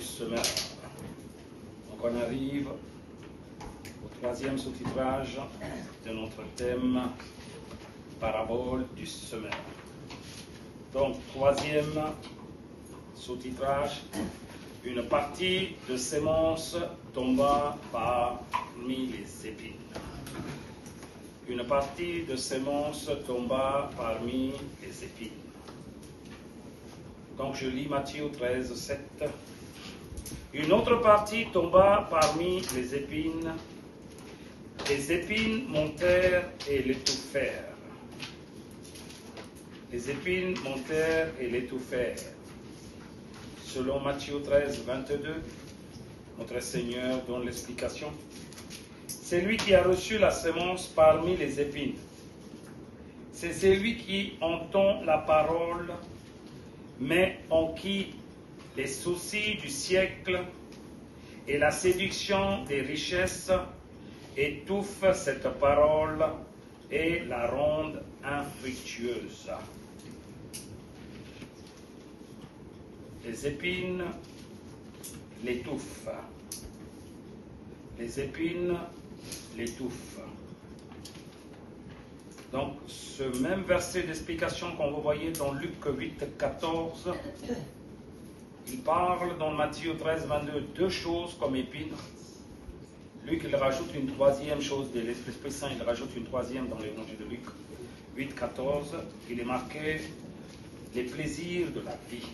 semeur. Donc on arrive au troisième sous-titrage de notre thème, parabole du semeur. Donc troisième sous-titrage, une partie de sémence tomba parmi les épines. Une partie de sémence tomba parmi les épines. Donc je lis Matthieu 13, 7. Une autre partie tomba parmi les épines. Les épines montèrent et l'étouffèrent. Les épines montèrent et l'étouffèrent. Selon Matthieu 13, 22, notre Seigneur donne l'explication. C'est lui qui a reçu la semence parmi les épines. C'est celui qui entend la parole, mais en qui les soucis du siècle et la séduction des richesses étouffent cette parole et la rendent infructueuse. Les épines l'étouffent. Les épines l'étouffent. Donc, ce même verset d'explication qu'on vous voyez dans Luc 8, 14, il parle dans Matthieu 13, 22, deux choses comme épines. Luc, il rajoute une troisième chose de l'Esprit Saint, il rajoute une troisième dans l'évangile de Luc 8, 14, il est marqué les plaisirs de la vie.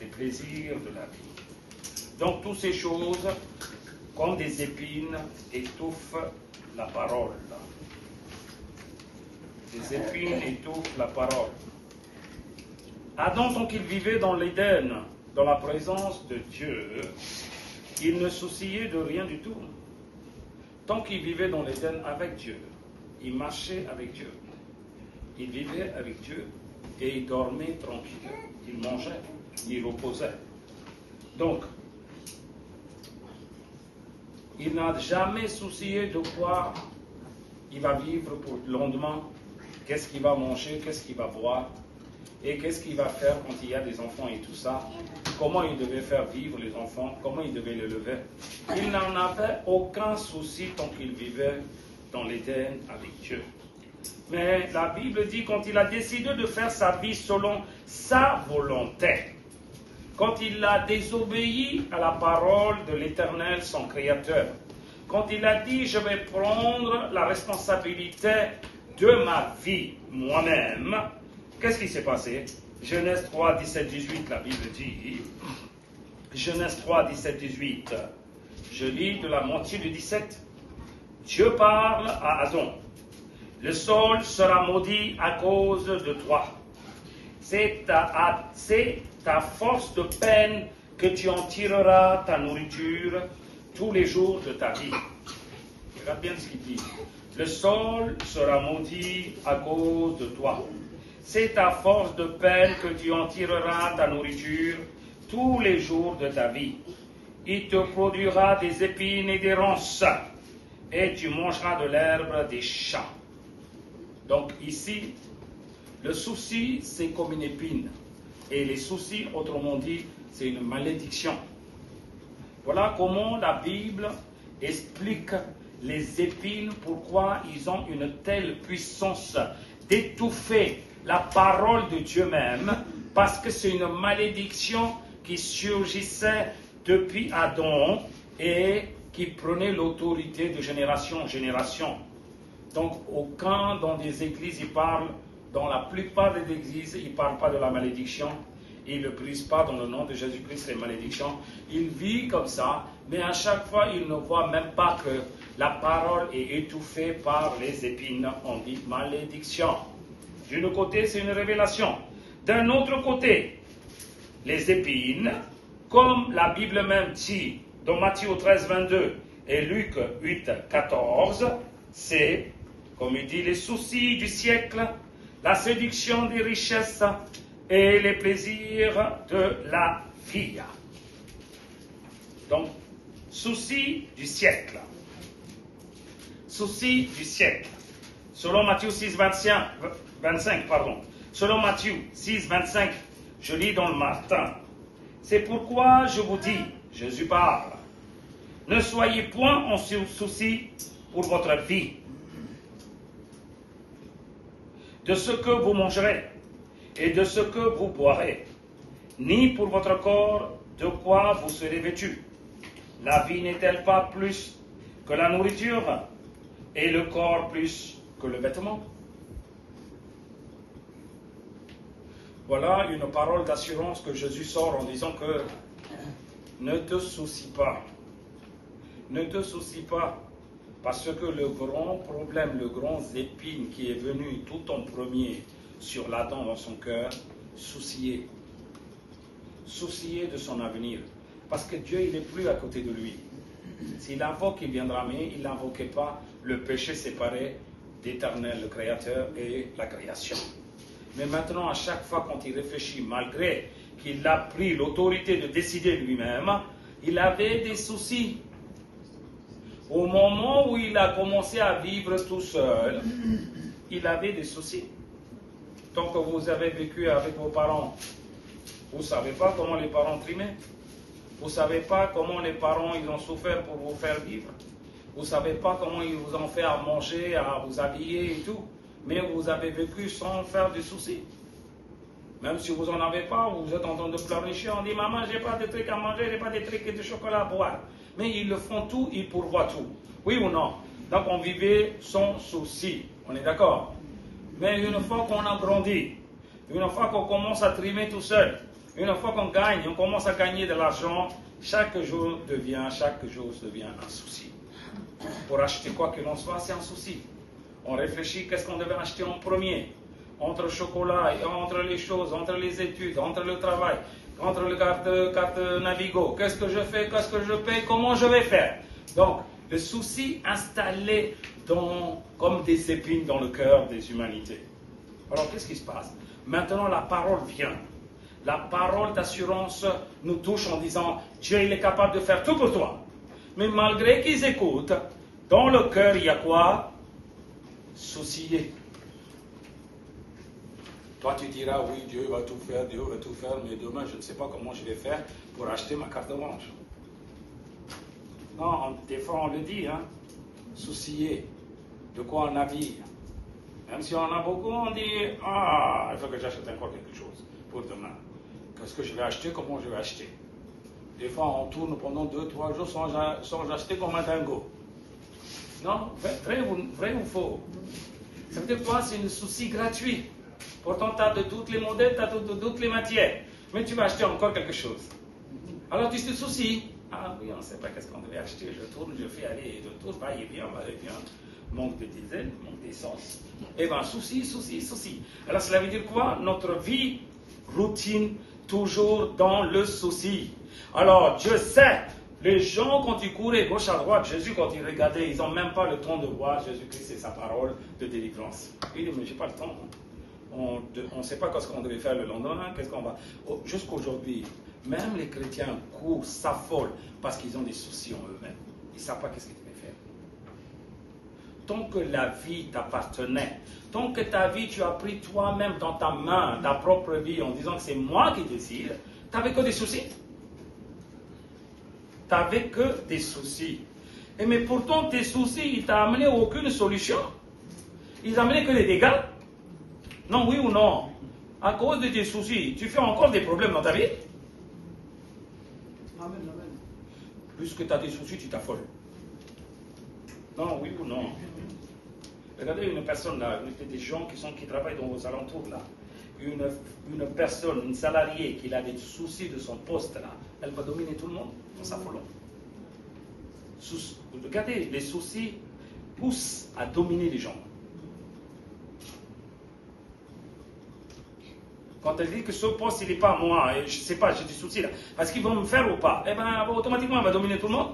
Les plaisirs de la vie. Donc, toutes ces choses, comme des épines, étouffent la parole. Les épines étouffent la parole. Adam, tant qu'il vivait dans l'Éden, dans la présence de Dieu, il ne souciait de rien du tout. Tant qu'il vivait dans l'Éden avec Dieu, il marchait avec Dieu. Il vivait avec Dieu et il dormait tranquille. Il mangeait, il reposait. Donc, il n'a jamais soucié de quoi il va vivre pour le lendemain, qu'est-ce qu'il va manger, qu'est-ce qu'il va boire, et qu'est-ce qu'il va faire quand il y a des enfants et tout ça, comment il devait faire vivre les enfants, comment il devait les lever. Il n'en avait aucun souci tant qu'il vivait dans l'Éden avec Dieu. Mais la Bible dit quand il a décidé de faire sa vie selon sa volonté, quand il a désobéi à la parole de l'Éternel, son Créateur, quand il a dit « je vais prendre la responsabilité de ma vie moi-même », qu'est-ce qui s'est passé? Genèse 3, 17, 18, la Bible dit, Genèse 3, 17, 18, je lis de la moitié du 17, Dieu parle à Adam, le sol sera maudit à cause de toi. C'est ta force de peine que tu en tireras ta nourriture tous les jours de ta vie. Regarde bien ce qu'il dit. Le sol sera maudit à cause de toi. C'est ta force de peine que tu en tireras ta nourriture tous les jours de ta vie. Il te produira des épines et des ronces, et tu mangeras de l'herbe des champs. Donc ici, le souci, c'est comme une épine. Et les soucis, autrement dit, c'est une malédiction. Voilà comment la Bible explique les épines, pourquoi ils ont une telle puissance d'étouffer la parole de Dieu même, parce que c'est une malédiction qui surgissait depuis Adam et qui prenait l'autorité de génération en génération. Donc, aucun dans des églises, ils parlent, dans la plupart des églises, ils ne parlent pas de la malédiction. Ils ne brisent pas dans le nom de Jésus-Christ les malédictions. Ils vivent comme ça, mais à chaque fois, ils ne voient même pas que la parole est étouffée par les épines. On dit malédiction. D'un côté, c'est une révélation. D'un autre côté, les épines, comme la Bible même dit dans Matthieu 13, 22 et Luc 8, 14, c'est, comme il dit, les soucis du siècle, la séduction des richesses et les plaisirs de la vie. Donc, soucis du siècle. Soucis du siècle. Selon Matthieu 6, 25, Selon Matthieu 6, 25, je lis dans le Martin. C'est pourquoi je vous dis, Jésus parle, ne soyez point en souci pour votre vie, de ce que vous mangerez et de ce que vous boirez, ni pour votre corps de quoi vous serez vêtus. La vie n'est-elle pas plus que la nourriture et le corps plus que le vêtement? Voilà une parole d'assurance que Jésus sort en disant que ne te soucie pas. Ne te soucie pas. Parce que le grand problème, le grand épine qui est venu tout en premier sur l'Adam dans son cœur, soucier de son avenir. Parce que Dieu, il n'est plus à côté de lui. S'il invoque, il viendra, mais il n'invoquait pas le péché séparé d'Éternel, le Créateur et la création. Mais maintenant, à chaque fois quand il réfléchit, malgré qu'il a pris l'autorité de décider lui-même, il avait des soucis. Au moment où il a commencé à vivre tout seul, il avait des soucis. Tant que vous avez vécu avec vos parents, vous ne savez pas comment les parents trimaient. Vous ne savez pas comment les parents ils ont souffert pour vous faire vivre. Vous ne savez pas comment ils vous ont fait à manger, à vous habiller et tout. Mais vous avez vécu sans faire de soucis. Même si vous n'en avez pas, vous êtes en train de pleurnicher, on dit « Maman, j'ai pas de trucs à manger, j'ai pas de trucs et de chocolat à boire. » Mais ils le font tout, ils pourvoient tout. Oui ou non? Donc on vivait sans souci. On est d'accord? Mais une fois qu'on a grandi, une fois qu'on commence à trimer tout seul, une fois qu'on gagne, on commence à gagner de l'argent, chaque jour devient un souci. Pour acheter quoi que l'on soit, c'est un souci. On réfléchit qu'est-ce qu'on devait acheter en premier. Entre le chocolat, entre les choses, entre les études, entre le travail, entre le carte Navigo, qu'est-ce que je fais, qu'est-ce que je paye, comment je vais faire. Donc, le souci installé comme des épines dans le cœur des humanités. Alors, qu'est-ce qui se passe? Maintenant, la parole vient. La parole d'assurance nous touche en disant « Dieu, il est capable de faire tout pour toi. » Mais malgré qu'ils écoutent, dans le cœur, il y a quoi? Soucier. Toi, tu diras, oui, Dieu va tout faire, mais demain, je ne sais pas comment je vais faire pour acheter ma carte orange. Non, des fois, on le dit, hein, soucier de quoi on a vie. Même si on en a beaucoup, on dit, ah, il faut que j'achète encore quelque chose pour demain. Qu'est-ce que je vais acheter, comment je vais acheter? Des fois, on tourne pendant 2-3 jours sans acheter comme un dingo. Non, vrai ou faux? Ça veut dire quoi? C'est un souci gratuit. Pourtant, tu as de tous les modèles, tu as de toutes les matières. Mais tu vas acheter encore quelque chose. Alors tu te soucies. Ah oui, on ne sait pas qu'est-ce qu'on devait acheter. Je tourne, je fais aller, je tourne, va et vient. Manque de diesel, manque d'essence. Eh bien, souci. Alors cela veut dire quoi? Notre vie, routine, toujours dans le souci. Alors, Dieu sait, les gens, quand ils couraient gauche à droite, Jésus, quand ils regardaient, ils n'ont même pas le temps de voir Jésus-Christ et sa parole de délivrance. Il dit, mais j'ai pas le temps. On ne sait pas ce qu'on devait faire le lendemain, qu'est-ce qu'on va... Jusqu'aujourd'hui, même les chrétiens courent, s'affolent, parce qu'ils ont des soucis en eux-mêmes. Ils ne savent pas qu'est-ce qu'ils devaient faire. Tant que la vie t'appartenait, tant que ta vie, tu as pris toi-même dans ta main, ta propre vie, en disant que c'est moi qui décide, tu n'avais que des soucis. Tu n'avais que des soucis. Mais pourtant, tes soucis, ils ne t'ont amené aucune solution. Ils n'ont amené que des dégâts. Non, oui ou non? À cause de tes soucis, tu fais encore des problèmes dans ta vie? Amen. Plus que tu as des soucis, tu t'affoles. Non, oui ou non? Regardez une personne là, des gens qui travaillent dans vos alentours là. Une personne, une salariée qui a des soucis de son poste là, elle va dominer tout le monde en s'affolant. Regardez, les soucis poussent à dominer les gens. Quand elle dit que ce poste, il n'est pas à moi, et je ne sais pas, j'ai des soucis là, est-ce qu'ils vont me faire ou pas? Eh bien, automatiquement, elle va dominer tout le monde.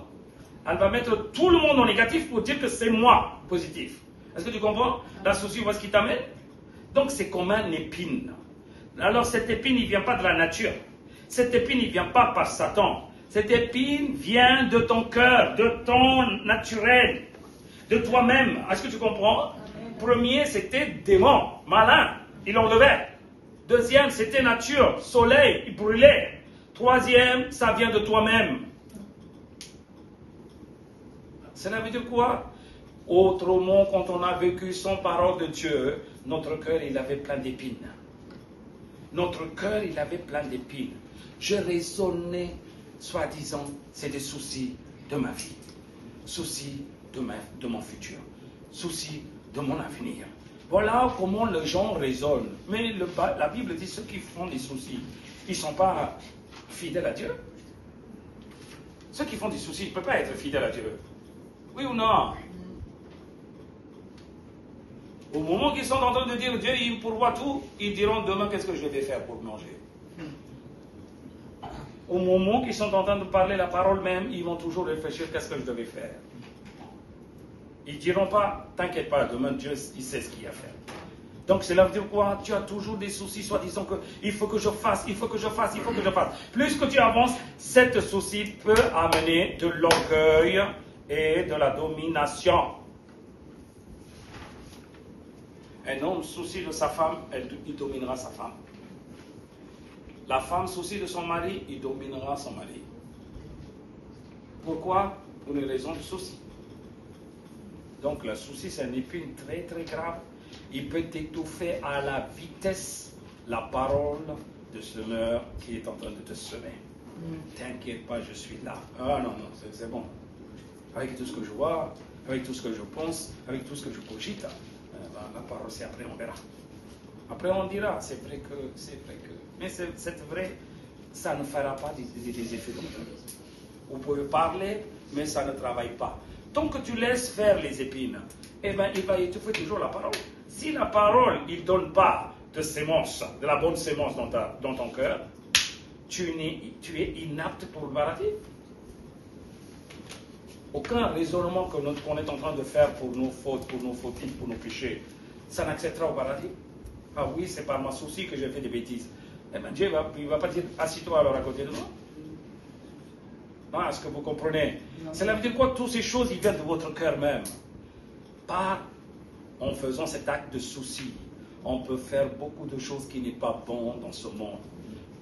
Elle va mettre tout le monde en négatif pour dire que c'est moi positif. Est-ce que tu comprends? La souci, où est-ce qu'il t'amène? Donc, c'est comme une épine. Alors, cette épine, il ne vient pas de la nature. Cette épine, il ne vient pas par Satan. Cette épine vient de ton cœur, de ton naturel, de toi-même. Est-ce que tu comprends? Premier, c'était démon, malin, il enlevait. Deuxième, c'était nature, soleil, il brûlait. Troisième, ça vient de toi-même. Cela veut dire quoi? Autrement, quand on a vécu sans parole de Dieu, notre cœur, il avait plein d'épines. Notre cœur, il avait plein d'épines. Je raisonnais, soi-disant, c'est des soucis de ma vie. Soucis de mon futur. Soucis de mon avenir. Voilà comment les gens raisonnent. Mais la Bible dit ceux qui font des soucis, ils ne sont pas fidèles à Dieu. Ceux qui font des soucis, ils ne peuvent pas être fidèles à Dieu. Oui ou non? Au moment qu'ils sont en train de dire Dieu, il me pourvoit tout, ils diront demain qu'est-ce que je vais faire pour manger. Au moment qu'ils sont en train de parler la parole même, ils vont toujours réfléchir qu'est-ce que je devais faire. Ils ne diront pas, t'inquiète pas, demain Dieu, il sait ce qu'il y a à faire. Donc cela veut dire quoi? Tu as toujours des soucis, soi-disant qu'il faut que je fasse, il faut que je fasse, il faut que je fasse. Plus que tu avances, cet souci peut amener de l'orgueil et de la domination. Un homme soucie de sa femme, il dominera sa femme. La femme soucie de son mari, il dominera son mari. Pourquoi? Pour une raison de souci. Donc le souci, c'est une épine très très grave. Il peut t'étouffer à la vitesse la parole de semeur qui est en train de te semer. T'inquiète pas, je suis là. Ah non, non, c'est bon. Avec tout ce que je vois, avec tout ce que je pense, avec tout ce que je cogite, la parole, c'est après, on verra. Après, on dira, c'est vrai que... Mais c'est vrai, ça ne fera pas des effets dangereux. Vous pouvez parler, mais ça ne travaille pas. Tant que tu laisses faire les épines, eh ben, il va étouffer toujours la parole. Si la parole, il ne donne pas de sémence, de la bonne sémence dans ton cœur, tu es inapte pour le paradis. Aucun raisonnement qu'on est en train de faire pour nos fautes, pour nos fautifs, pour nos péchés, ça n'acceptera au paradis. Ah oui, c'est par ma souci que j'ai fait des bêtises. Eh bien, Dieu il ne va pas dire, assis-toi alors à côté de moi. Non, est-ce que vous comprenez? Cela veut dire quoi? Toutes ces choses, ils viennent de votre cœur même. Pas en faisant cet acte de souci. On peut faire beaucoup de choses qui n'est pas bon dans ce monde.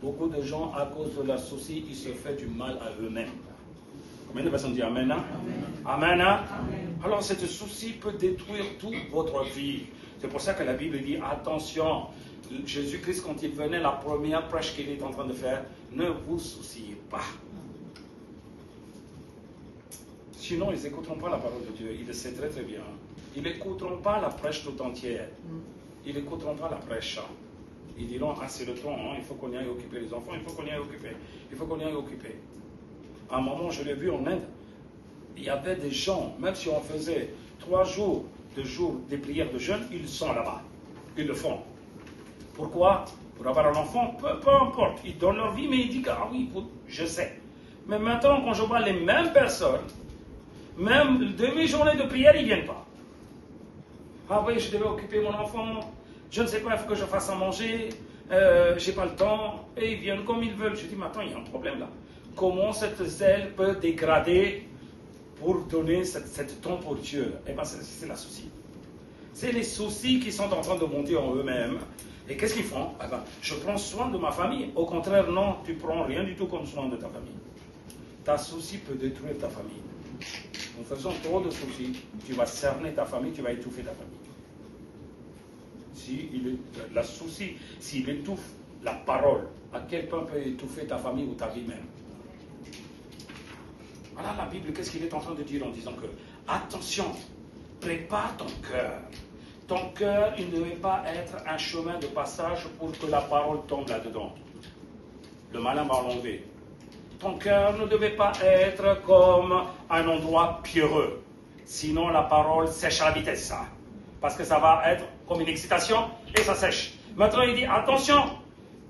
Beaucoup de gens, à cause de leur souci, ils se font du mal à eux-mêmes. Combien de personnes disent Amen? Hein? Amen. Hein? Amen. Alors, ce souci peut détruire toute votre vie. C'est pour ça que la Bible dit, attention, Jésus-Christ, quand il venait, la première prêche qu'il est en train de faire, ne vous souciez pas. Sinon, ils n'écouteront pas la parole de Dieu. Ils le savent très très bien. Ils n'écouteront pas la prêche tout entière. Ils n'écouteront pas la prêche. Ils diront, ah c'est le temps, hein, il faut qu'on y aille occuper les enfants, il faut qu'on y aille occuper. Il faut qu'on y aille occuper. À un moment, je l'ai vu en Inde, il y avait des gens, même si on faisait 3 jours des prières de jeûne, ils sont là-bas. Ils le font. Pourquoi? Pour avoir un enfant, peu importe. Ils donnent leur vie, mais ils disent, ah oui, je sais. Mais maintenant, quand je vois les mêmes personnes, même demi-journée de prière, ils ne viennent pas. Ah oui, je devais occuper mon enfant, je ne sais pas, il faut que je fasse à manger, j'ai pas le temps, et ils viennent comme ils veulent. Je dis, mais attends, il y a un problème là. Comment cette zèle peut dégrader pour donner cette temps pour Dieu? Eh bien, c'est la souci. C'est les soucis qui sont en train de monter en eux-mêmes. Et qu'est-ce qu'ils font? Eh bien, je prends soin de ma famille. Au contraire, non, tu ne prends rien du tout comme soin de ta famille. Ta souci peut détruire ta famille. En faisant trop de soucis, tu vas cerner ta famille, tu vas étouffer ta famille. La souci, s'il étouffe la parole, à quel point peut étouffer ta famille ou ta vie même? Voilà la Bible, qu'est-ce qu'il est en train de dire en disant que, attention, prépare ton cœur. Ton cœur, il ne doit pas être un chemin de passage pour que la parole tombe là-dedans. Le malin va l'enlever. Ton cœur ne devait pas être comme un endroit pierreux. Sinon, la parole sèche à la vitesse. Parce que ça va être comme une excitation et ça sèche. Maintenant, il dit, attention,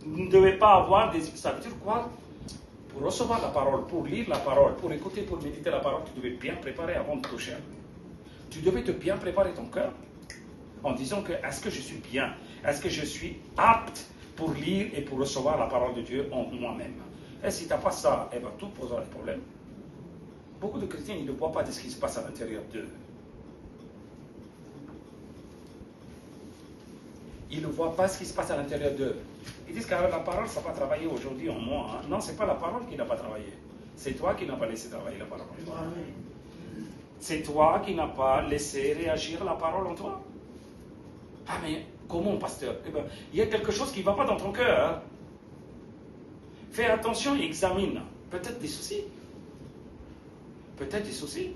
vous ne devez pas avoir des... Ça veut dire quoi? Pour recevoir la parole, pour lire la parole, pour écouter, pour méditer la parole, tu devais bien préparer avant de toucher. Tu devais te bien préparer ton cœur en disant que est-ce que je suis bien? Est-ce que je suis apte pour lire et pour recevoir la parole de Dieu en moi-même? Et si tu n'as pas ça, eh bien, tout posera des problèmes. Beaucoup de chrétiens, ils ne voient pas de ce qui se passe à l'intérieur d'eux. Ils ne voient pas ce qui se passe à l'intérieur d'eux. Ils disent que la parole, ça n'a pas travaillé aujourd'hui en moi. Hein. Non, ce n'est pas la parole qui n'a pas travaillé. C'est toi qui n'as pas laissé travailler la parole en toi. C'est toi qui n'as pas laissé réagir la parole en toi. Ah mais comment, pasteur? Eh bien, il y a quelque chose qui ne va pas dans ton cœur. Hein. Fais attention et examine. Peut-être des soucis. Peut-être des soucis.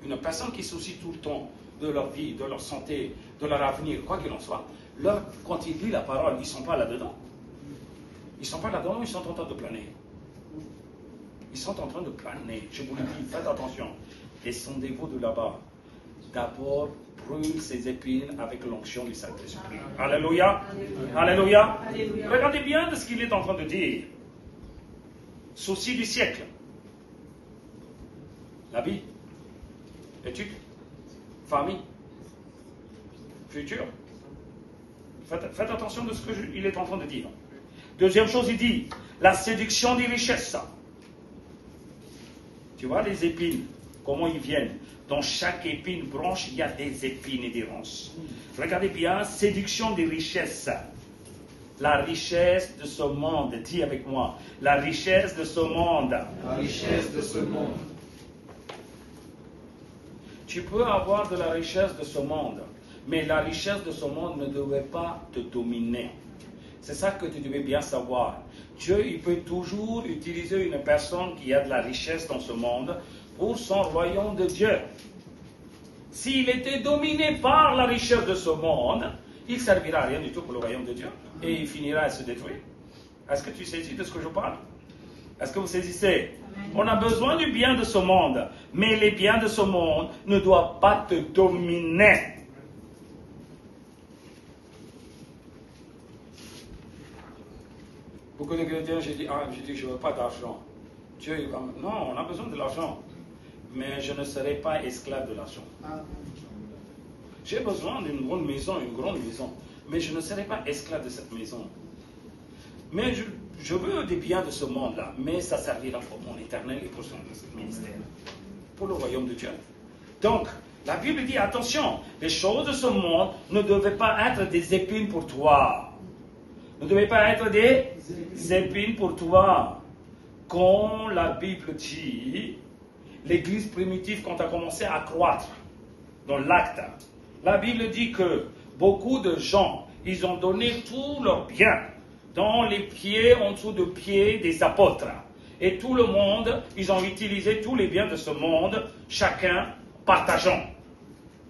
Une personne qui soucie tout le temps de leur vie, de leur santé, de leur avenir, quoi qu'il en soit, quand ils lisent la parole, ils ne sont pas là-dedans. Ils ne sont pas là-dedans, ils sont en train de planer. Ils sont en train de planer. Je vous le dis, faites attention. Descendez-vous de là-bas. D'abord, brûle ces épines avec l'onction du Saint-Esprit. Alléluia. Alléluia. Alléluia. Regardez bien de ce qu'il est en train de dire. Souci du siècle. La vie. Études. Famille. Futur. Faites attention de ce qu'il est en train de dire. Deuxième chose, il dit, la séduction des richesses. Tu vois les épines, comment ils viennent. Dans chaque épine branche, il y a des épines et des ronces. Regardez bien, séduction des richesses. La richesse de ce monde, dis avec moi, la richesse de ce monde. La richesse de ce monde. Tu peux avoir de la richesse de ce monde, mais la richesse de ce monde ne devait pas te dominer. C'est ça que tu devais bien savoir. Dieu, il peut toujours utiliser une personne qui a de la richesse dans ce monde pour son royaume de Dieu. S'il était dominé par la richesse de ce monde, il ne servira à rien du tout pour le royaume de Dieu et il finira à se détruire. Est-ce que tu saisis de ce que je parle? Est-ce que vous saisissez? On a besoin du bien de ce monde, mais les biens de ce monde ne doivent pas te dominer. Beaucoup de chrétiens, je dis, je ne veux pas d'argent. Dieu, il va me... Non, on a besoin de l'argent. Mais je ne serai pas esclave de l'argent. J'ai besoin d'une grande maison, mais je ne serai pas esclave de cette maison. Mais je veux des biens de ce monde-là, mais ça servira pour mon éternel et pour son ministère, pour le royaume de Dieu. Donc, la Bible dit, attention, les choses de ce monde ne devaient pas être des épines pour toi. Ne devaient pas être des épines pour toi. Quand la Bible dit, l'Église primitive, quand a commencé à croître dans l'acte, la Bible dit que beaucoup de gens, ils ont donné tous leurs biens dans les pieds, en dessous des pieds des apôtres. Et tout le monde, ils ont utilisé tous les biens de ce monde, chacun partageant.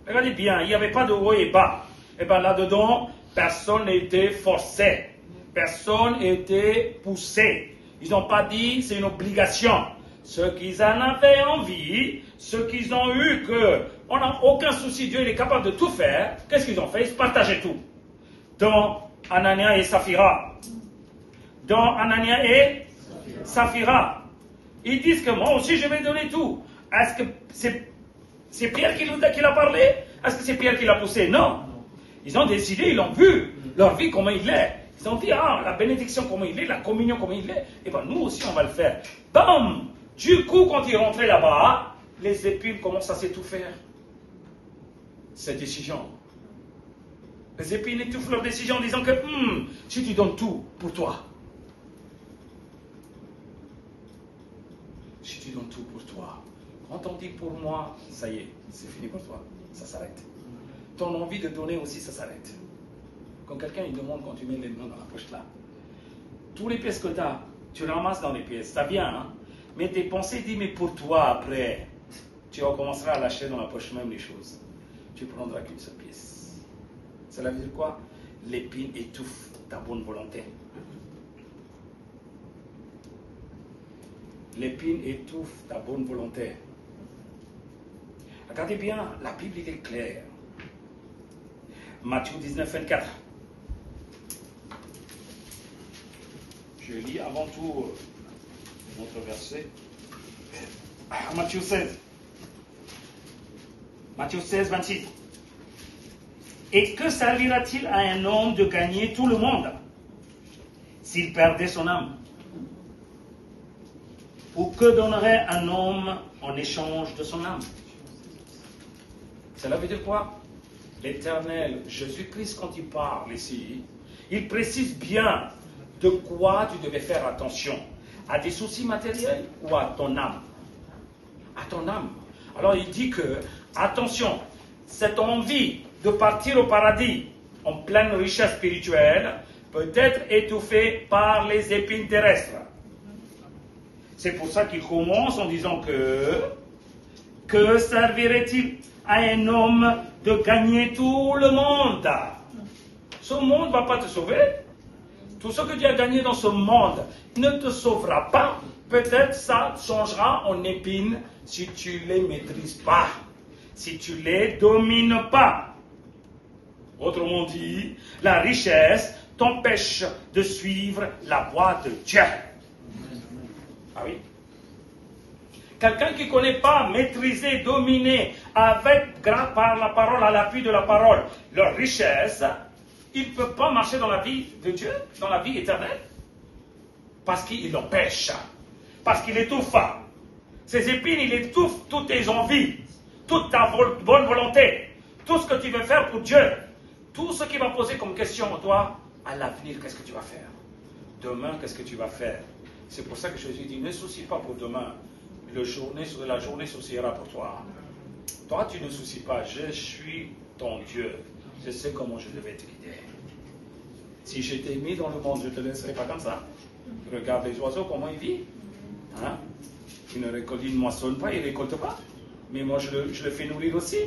Regardez bien, il n'y avait pas de haut et bas. Et bien là-dedans, personne n'était forcé. Personne n'était poussé. Ils n'ont pas dit c'est une obligation. Ceux qui en avaient envie, ceux qui ont eu que on n'a aucun souci, Dieu il est capable de tout faire, qu'est-ce qu'ils ont fait? Ils se partageaient tout. Dans Anania et Saphira. Dans Anania et Saphira. Ils disent que moi aussi je vais donner tout. Est-ce que c'est Pierre qui a parlé? Est-ce que c'est Pierre qui l'a poussé? Non. Ils ont décidé, ils ont vu leur vie comment il est. Ils ont dit, la bénédiction comment il est, la communion comment il est. Et bien nous aussi on va le faire. Bam! Du coup, quand ils rentraient là-bas, les épines commencent à s'étouffer. Cette décision. Les épines étouffent leur décision en disant que si tu donnes tout pour toi, si tu donnes tout pour toi, quand on dit pour moi, ça y est, c'est fini pour toi, ça s'arrête. Ton envie de donner aussi, ça s'arrête. Quand quelqu'un il demande quand tu mets les mains dans la poche là, tous les pièces que tu as, tu ramasses dans les pièces, ça vient, hein? Mais tes pensées disent, mais pour toi après, tu recommenceras à lâcher dans la poche même les choses. Tu prendras qu'une seule pièce. Cela veut dire quoi? L'épine étouffe ta bonne volonté. L'épine étouffe ta bonne volonté. Regardez bien, la Bible est claire. Matthieu 19, 24. Je lis avant tout notre verset. Matthieu 16. Matthieu 16, 26. Et que servira-t-il à un homme de gagner tout le monde s'il perdait son âme? Ou que donnerait un homme en échange de son âme? Cela veut dire quoi? l'Éternel, Jésus-Christ, quand il parle ici, il précise bien de quoi tu devais faire attention. À des soucis matériels ou à ton âme? À ton âme. Alors il dit que, attention, cette envie de partir au paradis en pleine richesse spirituelle peut être étouffée par les épines terrestres. C'est pour ça qu'il commence en disant que servirait-il à un homme de gagner tout le monde? Ce monde ne va pas te sauver. Tout ce que tu as gagné dans ce monde ne te sauvera pas. Peut-être ça changera en épines si tu ne les maîtrises pas, si tu ne les domines pas. Autrement dit, la richesse t'empêche de suivre la voie de Dieu. Ah oui? Quelqu'un qui ne connaît pas maîtriser, dominer par la parole, à l'appui de la parole, leur richesse, il ne peut pas marcher dans la vie de Dieu, dans la vie éternelle. Parce qu'il l'empêche. Parce qu'il étouffe. Ces épines, il étouffe toutes tes envies, toute ta bonne volonté, tout ce que tu veux faire pour Dieu, tout ce qui va poser comme question à toi, à l'avenir, qu'est-ce que tu vas faire? Demain, qu'est-ce que tu vas faire? C'est pour ça que Jésus dit, ne soucie pas pour demain. La journée souciera pour toi. Toi, tu ne soucies pas. Je suis ton Dieu. Je sais comment je devais te guider. Si je t'ai mis dans le monde, je ne te laisserai pas comme ça. Regarde les oiseaux, comment ils vivent. Hein? Ils ne moissonnent pas, ils ne récoltent pas. Mais moi, je le fais nourrir aussi.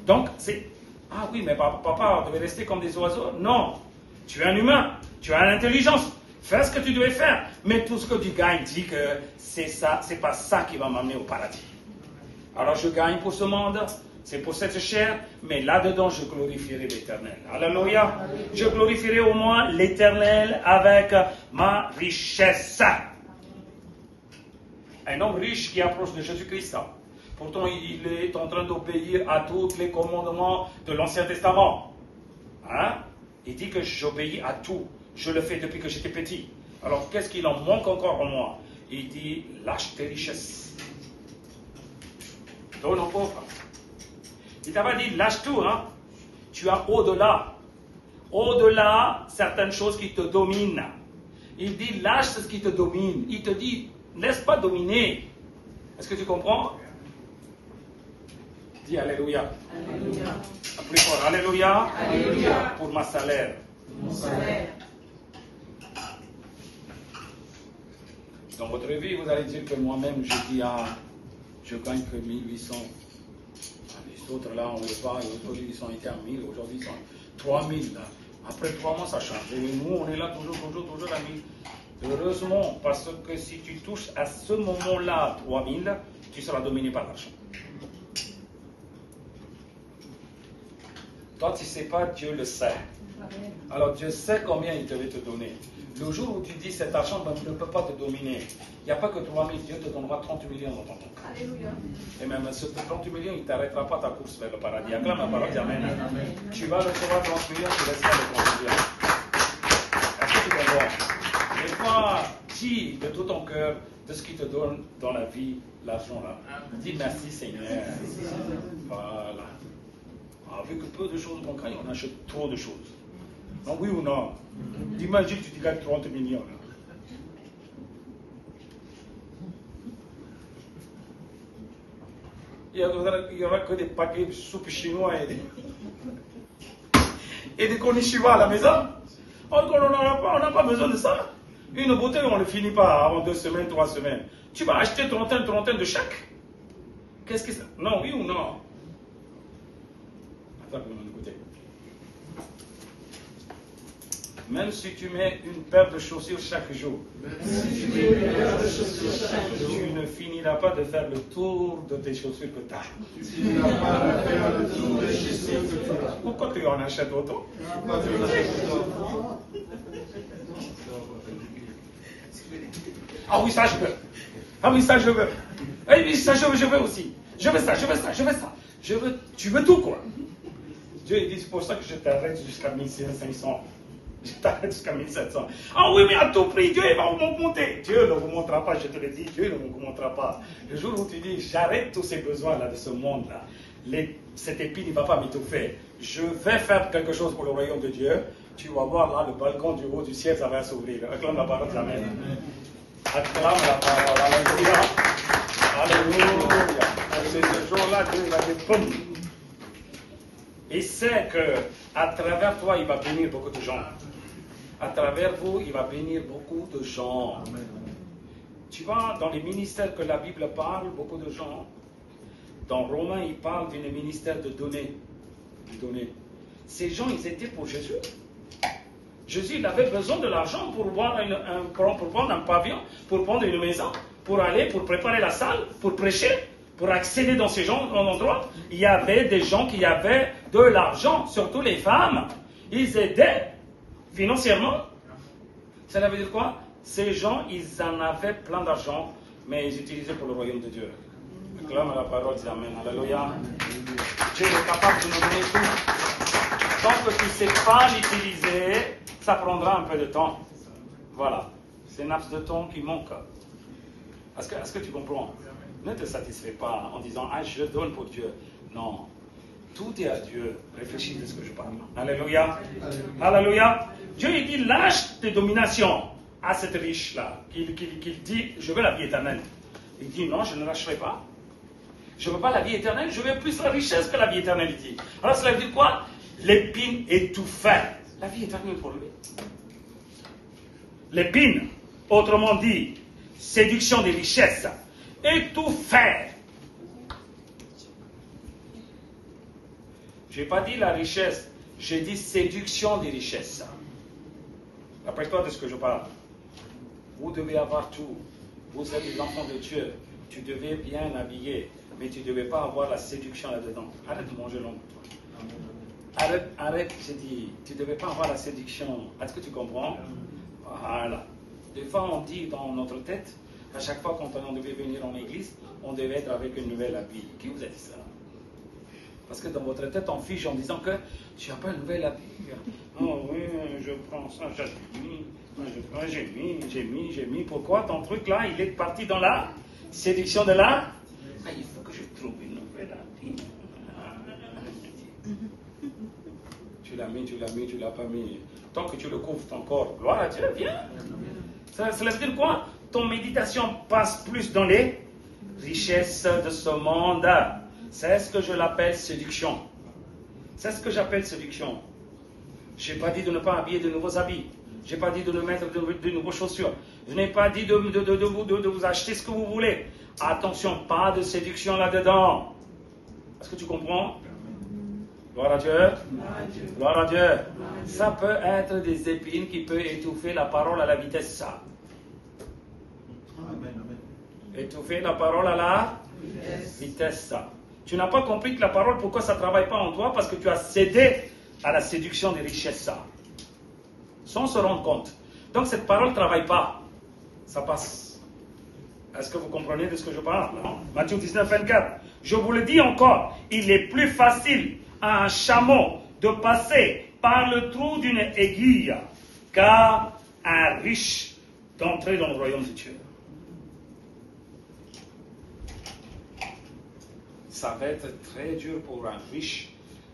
Donc, c'est... Ah oui, mais papa, on devait rester comme des oiseaux. Non. Tu es un humain. Tu as une intelligence. Fais ce que tu devais faire. Mais tout ce que tu gagnes, dis que c'est pas ça qui va m'amener au paradis. Alors, je gagne pour ce monde. C'est pour cette chair, mais là-dedans, je glorifierai l'Éternel. Alléluia. Je glorifierai au moins l'Éternel avec ma richesse. Un homme riche qui approche de Jésus-Christ. Pourtant, il est en train d'obéir à tous les commandements de l'Ancien Testament. Hein? Il dit que j'obéis à tout. Je le fais depuis que j'étais petit. Alors, qu'est-ce qu'il en manque encore en moi? Il dit, lâche tes richesses. Donne aux pauvres. Il t'a pas dit, lâche tout, hein. Tu as au-delà. Au-delà, certaines choses qui te dominent. Il dit, lâche ce qui te domine. Il te dit, laisse pas dominer. Est-ce que tu comprends? Dis Alléluia. Alléluia. Plus fort, Alléluia. Alléluia. Pour ma salaire. Mon salaire. Dans votre vie, vous allez dire que moi-même, je dis, je gagne que 1800. Les autres, là, on ne veut pas. Aujourd'hui, ils ont été à 1000. Aujourd'hui, ils sont 3000. Là. Après 3 mois, ça change. Et nous, on est là toujours à 1000. Heureusement, parce que si tu touches à ce moment-là 3000, tu seras dominé par l'argent. Toi, tu ne sais pas, Dieu le sait. Alors, Dieu sait combien il devait te donner. Le jour où tu dis cet argent ne peut pas te dominer, il n'y a pas que 3000, Dieu te donnera 30 millions dans ton compte. Alléluia. Et même ce 30 millions, il ne t'arrêtera pas ta course vers le paradis. Acclame la parole, dis Amen. Tu vas recevoir 30 millions, tu laisseras les 30 millions. Est-ce que tu comprends? Et toi, dis de tout ton cœur de ce qui te donne dans la vie l'argent là. Dis merci Seigneur. Voilà. Avec peu de choses qu'on gagne, on achète trop de choses. Non, oui ou non? Imagine que tu gagnes 30 millions. Là. Il n'y aura que des paquets de soupe chinois et des konnichiwa à la maison. On n'a pas besoin de ça. Une bouteille, on ne le finit pas avant 2 semaines, 3 semaines. Tu vas acheter trentaine de chaque. Qu'est-ce que c'est? Non, oui ou non? Attends, vous m'écoutez. Même si tu mets une paire de chaussures chaque jour, tu ne finiras pas de faire le tour de tes chaussures que tu as. Pourquoi tu en achètes autant? Ah oui, ça je veux. Ah oui, ça je veux. Ah oui, ça je veux aussi. Je veux ça. Tu veux tout quoi. Dieu il dit, c'est pour ça que je t'arrête jusqu'à 1500. Je t'arrête jusqu'à 1700. Ah oui, mais à tout prix, Dieu va m'augmenter. Dieu ne vous montrera pas, je te le dis, Dieu ne vous montrera pas. Le jour où tu dis, j'arrête tous ces besoins-là de ce monde-là, cette épine ne va pas m'étouffer. Je vais faire quelque chose pour le royaume de Dieu. Tu vas voir là, le balcon du haut du ciel, ça va s'ouvrir. Acclame la parole, amen. Acclame la parole, alléluia. Alléluia. Ce jour-là, Dieu va dire boum. Il sait qu'à travers toi, il va bénir beaucoup de gens. À travers vous, il va bénir beaucoup de gens. Tu vois, dans les ministères que la Bible parle, beaucoup de gens, dans Romains, il parle d'un ministère de donner. Ces gens, ils étaient pour Jésus. Jésus, il avait besoin de l'argent pour prendre un pavillon, pour prendre une maison, pour aller, pour préparer la salle, pour prêcher, pour accéder dans ces endroits. Il y avait des gens qui avaient de l'argent, surtout les femmes. Ils aidaient financièrement. Cela veut dire quoi? Ces gens, ils en avaient plein d'argent, mais ils utilisaient pour le royaume de Dieu. Acclame la parole, dis Amen. Alléluia. Dieu est capable de nous donner tout. Tant que tu ne sais pas l'utiliser, ça prendra un peu de temps. Voilà. C'est un laps de temps qui manque. Est-ce que tu comprends? Ne te satisfais pas en disant, ah, je donne pour Dieu. Non. Tout est à Dieu. Réfléchis de ce que je parle. Alléluia. Alléluia. Dieu, il dit, lâche tes dominations à cette riche-là. Qu'il dit, je veux la vie éternelle. Il dit, non, je ne lâcherai pas. Je ne veux pas la vie éternelle, je veux plus la richesse que la vie éternelle, il dit. Alors cela veut dire quoi? L'épine étouffée. La vie éternelle pour lui. L'épine, autrement dit, séduction des richesses, étouffée. Je n'ai pas dit la richesse, j'ai dit séduction des richesses. Rappelle-toi de ce que je parle. Vous devez avoir tout. Vous êtes des enfants de Dieu. Tu devais bien habiller, mais tu ne devais pas avoir la séduction là-dedans. Arrête de manger l'ombre. Arrête, j'ai dit, tu ne devais pas avoir la séduction. Est-ce que tu comprends? Voilà. Des fois, on dit dans notre tête, à chaque fois quand on devait venir en église, on devait être avec une nouvelle habit. Qui vous a dit ça? Parce que dans votre tête, on fige en disant que tu n'as pas une nouvelle habit. Oh oui, je prends ça, j'ai mis. Pourquoi ton truc là, il est parti dans la séduction de là? Ah, il faut que je trouve une nouvelle habit. Tu l'as mis, tu l'as pas mis. Tant que tu le couvres ton corps, gloire à Dieu, viens. Cela veut dire quoi? Ton méditation passe plus dans les richesses de ce monde. C'est ce que je l'appelle séduction. C'est ce que j'appelle séduction. Je n'ai pas dit de ne pas habiller de nouveaux habits. Je n'ai pas dit de ne mettre de nouvelles chaussures. Je n'ai pas dit de vous acheter ce que vous voulez. Attention, pas de séduction là-dedans. Est-ce que tu comprends? Gloire à Dieu. Gloire à Dieu. Ça peut être des épines qui peuvent étouffer la parole à la vitesse. Étouffer la parole à la vitesse. Tu n'as pas compris que la parole, pourquoi ça ne travaille pas en toi? Parce que tu as cédé à la séduction des richesses. Sans se rendre compte. Donc cette parole ne travaille pas. Ça passe. Est-ce que vous comprenez de ce que je parle? Matthieu 19, 24. Je vous le dis encore, il est plus facile à un chameau de passer par le trou d'une aiguille qu'à un riche d'entrer dans le royaume de Dieu. Ça va être très dur pour un riche.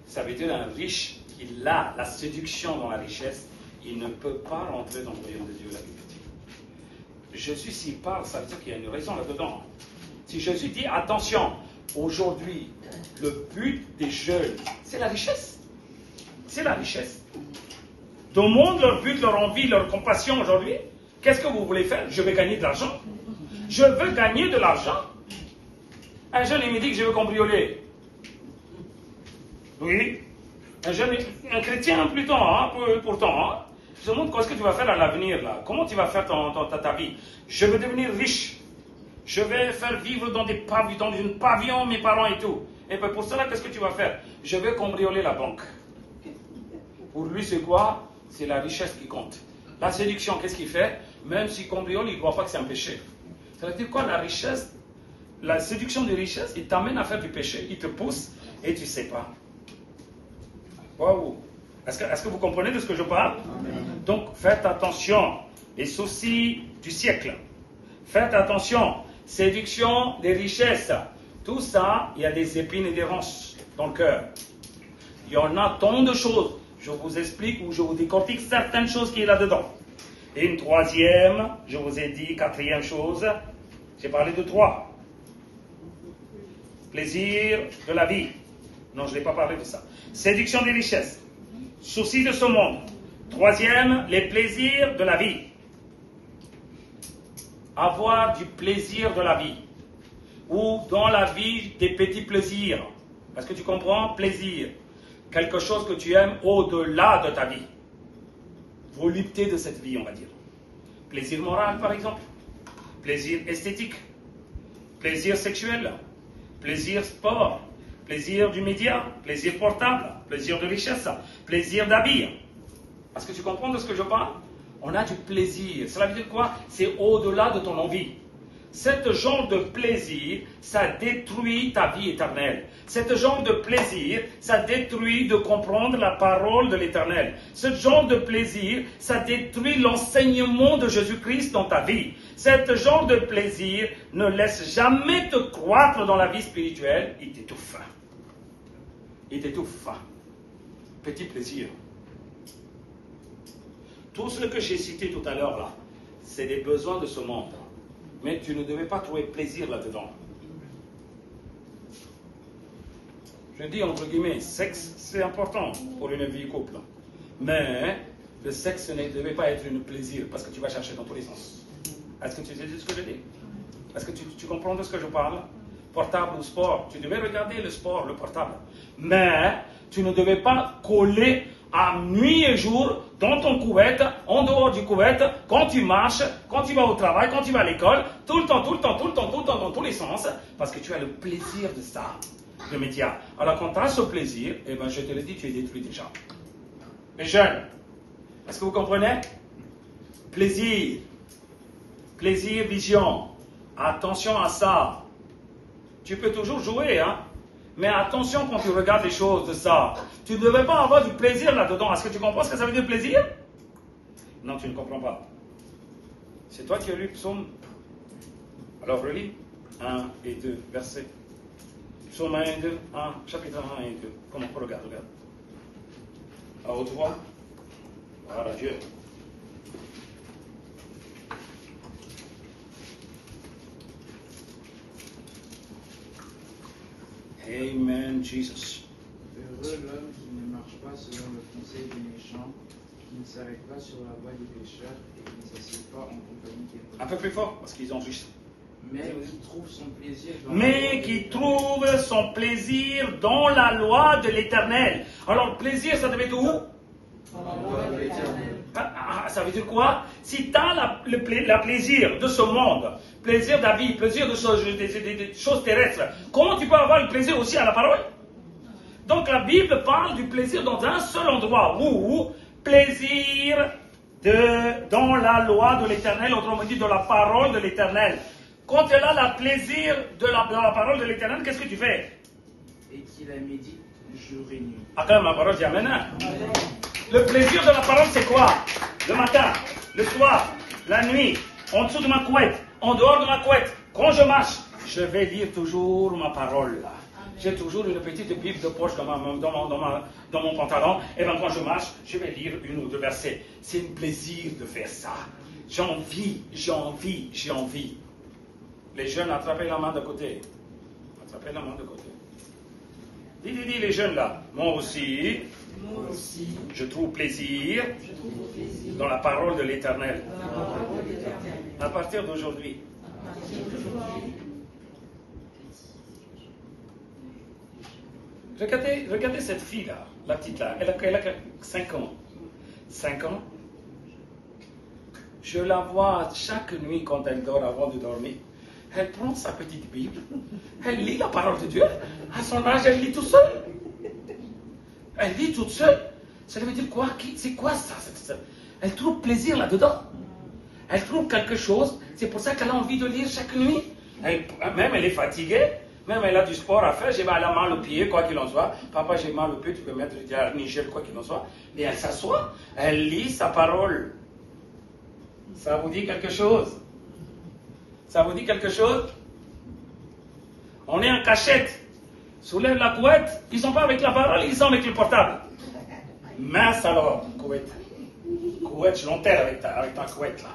Ça veut dire un riche qui a la séduction dans la richesse, il ne peut pas rentrer dans le royaume de Dieu, la Bible dit. Jésus, s'il parle, ça veut dire qu'il y a une raison là-dedans. Si Jésus dit, attention, aujourd'hui, le but des jeunes, c'est la richesse. C'est la richesse. Tout le monde, leur but, leur envie, leur compassion aujourd'hui, qu'est-ce que vous voulez faire? Je vais gagner de l'argent. Je veux gagner de l'argent. Un jeune, il me dit que je veux cambrioler. Oui. Un chrétien plutôt, hein, pourtant. Hein. Je me demande qu'est-ce que tu vas faire à l'avenir, là. Comment tu vas faire ta vie? Je veux devenir riche. Je vais faire vivre dans une pavillon, mes parents et tout. Et puis pour cela, qu'est-ce que tu vas faire? Je vais cambrioler la banque. Pour lui, c'est quoi? C'est la richesse qui compte. La séduction, qu'est-ce qu'il fait? Même s'il cambriole, il ne croit pas que c'est un péché. Ça veut dire quoi, la richesse? La séduction des richesses, il t'amène à faire du péché. Il te pousse et tu ne sais pas. Waouh! Est-ce que vous comprenez de ce que je parle? Amen. Donc, faites attention. Les soucis du siècle. Faites attention. Séduction des richesses. Tout ça, il y a des épines et des ronces. dans le cœur. Il y en a tant de choses. Je vous explique ou je vous décortique certaines choses qui est là-dedans. Et une troisième, je vous ai dit, quatrième chose, j'ai parlé de 3. Plaisir de la vie. Non, je n'ai pas parlé de ça. Séduction des richesses. Souci de ce monde. Troisième, les plaisirs de la vie. Avoir du plaisir de la vie. Ou dans la vie, des petits plaisirs. Est-ce que tu comprends? Plaisir. Quelque chose que tu aimes au-delà de ta vie. Volupté de cette vie, on va dire. Plaisir moral, par exemple. Plaisir esthétique. Plaisir sexuel. Plaisir sport. Plaisir du média. Plaisir portable. Plaisir de richesse. Plaisir d'habit. Est-ce que tu comprends de ce que je parle? On a du plaisir. Cela veut dire quoi? C'est au-delà de ton envie. Ce genre de plaisir, ça détruit ta vie éternelle. Ce genre de plaisir, ça détruit de comprendre la parole de l'Éternel. Ce genre de plaisir, ça détruit l'enseignement de Jésus-Christ dans ta vie. Ce genre de plaisir ne laisse jamais te croître dans la vie spirituelle. Il t'étouffe. Il t'étouffe. Petit plaisir. Tout ce que j'ai cité tout à l'heure là, c'est des besoins de ce monde. Mais tu ne devais pas trouver plaisir là-dedans. Je dis entre guillemets, sexe, c'est important pour une vie couple. Mais le sexe ne devait pas être un plaisir parce que tu vas chercher dans tous les sens. Est-ce que tu sais ce que je dis? Est-ce que tu comprends de ce que je parle? Portable ou sport, tu devais regarder le sport, le portable. Mais tu ne devais pas coller à nuit et jour, dans ton couvette, en dehors du couvette, quand tu marches, quand tu vas au travail, quand tu vas à l'école, tout le temps, dans tous les sens, parce que tu as le plaisir de ça, le média. Alors quand tu as ce plaisir, eh ben, je te le dis, tu es détruit déjà. Les jeunes, est-ce que vous comprenez? Plaisir, vision, attention à ça. Tu peux toujours jouer, hein? Mais attention quand tu regardes les choses de ça. Tu ne devais pas avoir du plaisir là-dedans. Est-ce que tu comprends ce que ça veut dire plaisir? Non, tu ne comprends pas. C'est toi qui as lu Psaume. Alors relis 1 et 2 versets. Psaume 1 et 2, 1, chapitre 1 et 2. Comment? Regarde. À haute voix. Voilà Dieu. Amen, Jesus. Heureux l'homme qui ne marche pas selon le conseil des méchants, qui ne s'arrête pas sur la voie des pécheurs et qui ne s'assied pas en compagnie des Un peu plus fort, parce qu'ils ont juste. Mais qui trouve son plaisir dans la loi de l'Éternel. Alors, plaisir, ça devait être où? Dans la loi de l'Éternel. Ça veut dire quoi? Si tu as le plaisir de ce monde, plaisir de la vie, plaisir des choses terrestres, comment tu peux avoir le plaisir aussi à la parole? Donc la Bible parle du plaisir dans un seul endroit, où plaisir dans la loi de l'Éternel, autrement dit dans la parole de l'Éternel. Quand tu as là le plaisir de la parole de l'Éternel, qu'est-ce que tu fais? Et qu'il la médite jour et nuit. Ah, quand même, ma parole dit Amen. Le plaisir de la parole, c'est quoi? Le matin, le soir, la nuit, en dessous de ma couette, en dehors de ma couette, quand je marche, je vais lire toujours ma parole. J'ai toujours une petite Bible de poche dans mon pantalon, et bien quand je marche, je vais lire 1 ou 2 versets. C'est un plaisir de faire ça. J'ai envie. Les jeunes, attrapez la main de côté. Dis, les jeunes là. Moi aussi, je trouve plaisir dans la parole de l'Éternel. À partir d'aujourd'hui. Regardez cette fille-là, la petite là. Elle a 5 ans. 5 ans. Je la vois chaque nuit quand elle dort avant de dormir. Elle prend sa petite Bible, elle lit la parole de Dieu. À son âge, elle lit toute seule. Elle lit toute seule. Ça veut dire quoi? C'est quoi ça? Elle trouve plaisir là-dedans. Elle trouve quelque chose. C'est pour ça qu'elle a envie de lire chaque nuit. Même elle est fatiguée. Même elle a du sport à faire. Elle a mal au pied, quoi qu'il en soit. Papa, j'ai mal au pied, tu peux mettre du Nigel, quoi qu'il en soit. Mais elle s'assoit. Elle lit sa parole. Ça vous dit quelque chose? Ça vous dit quelque chose? On est en cachette. Soulève la couette, ils ne sont pas avec la parole, ils sont avec le portable. Mince alors, couette. Couette, je l'enterre avec ta couette là.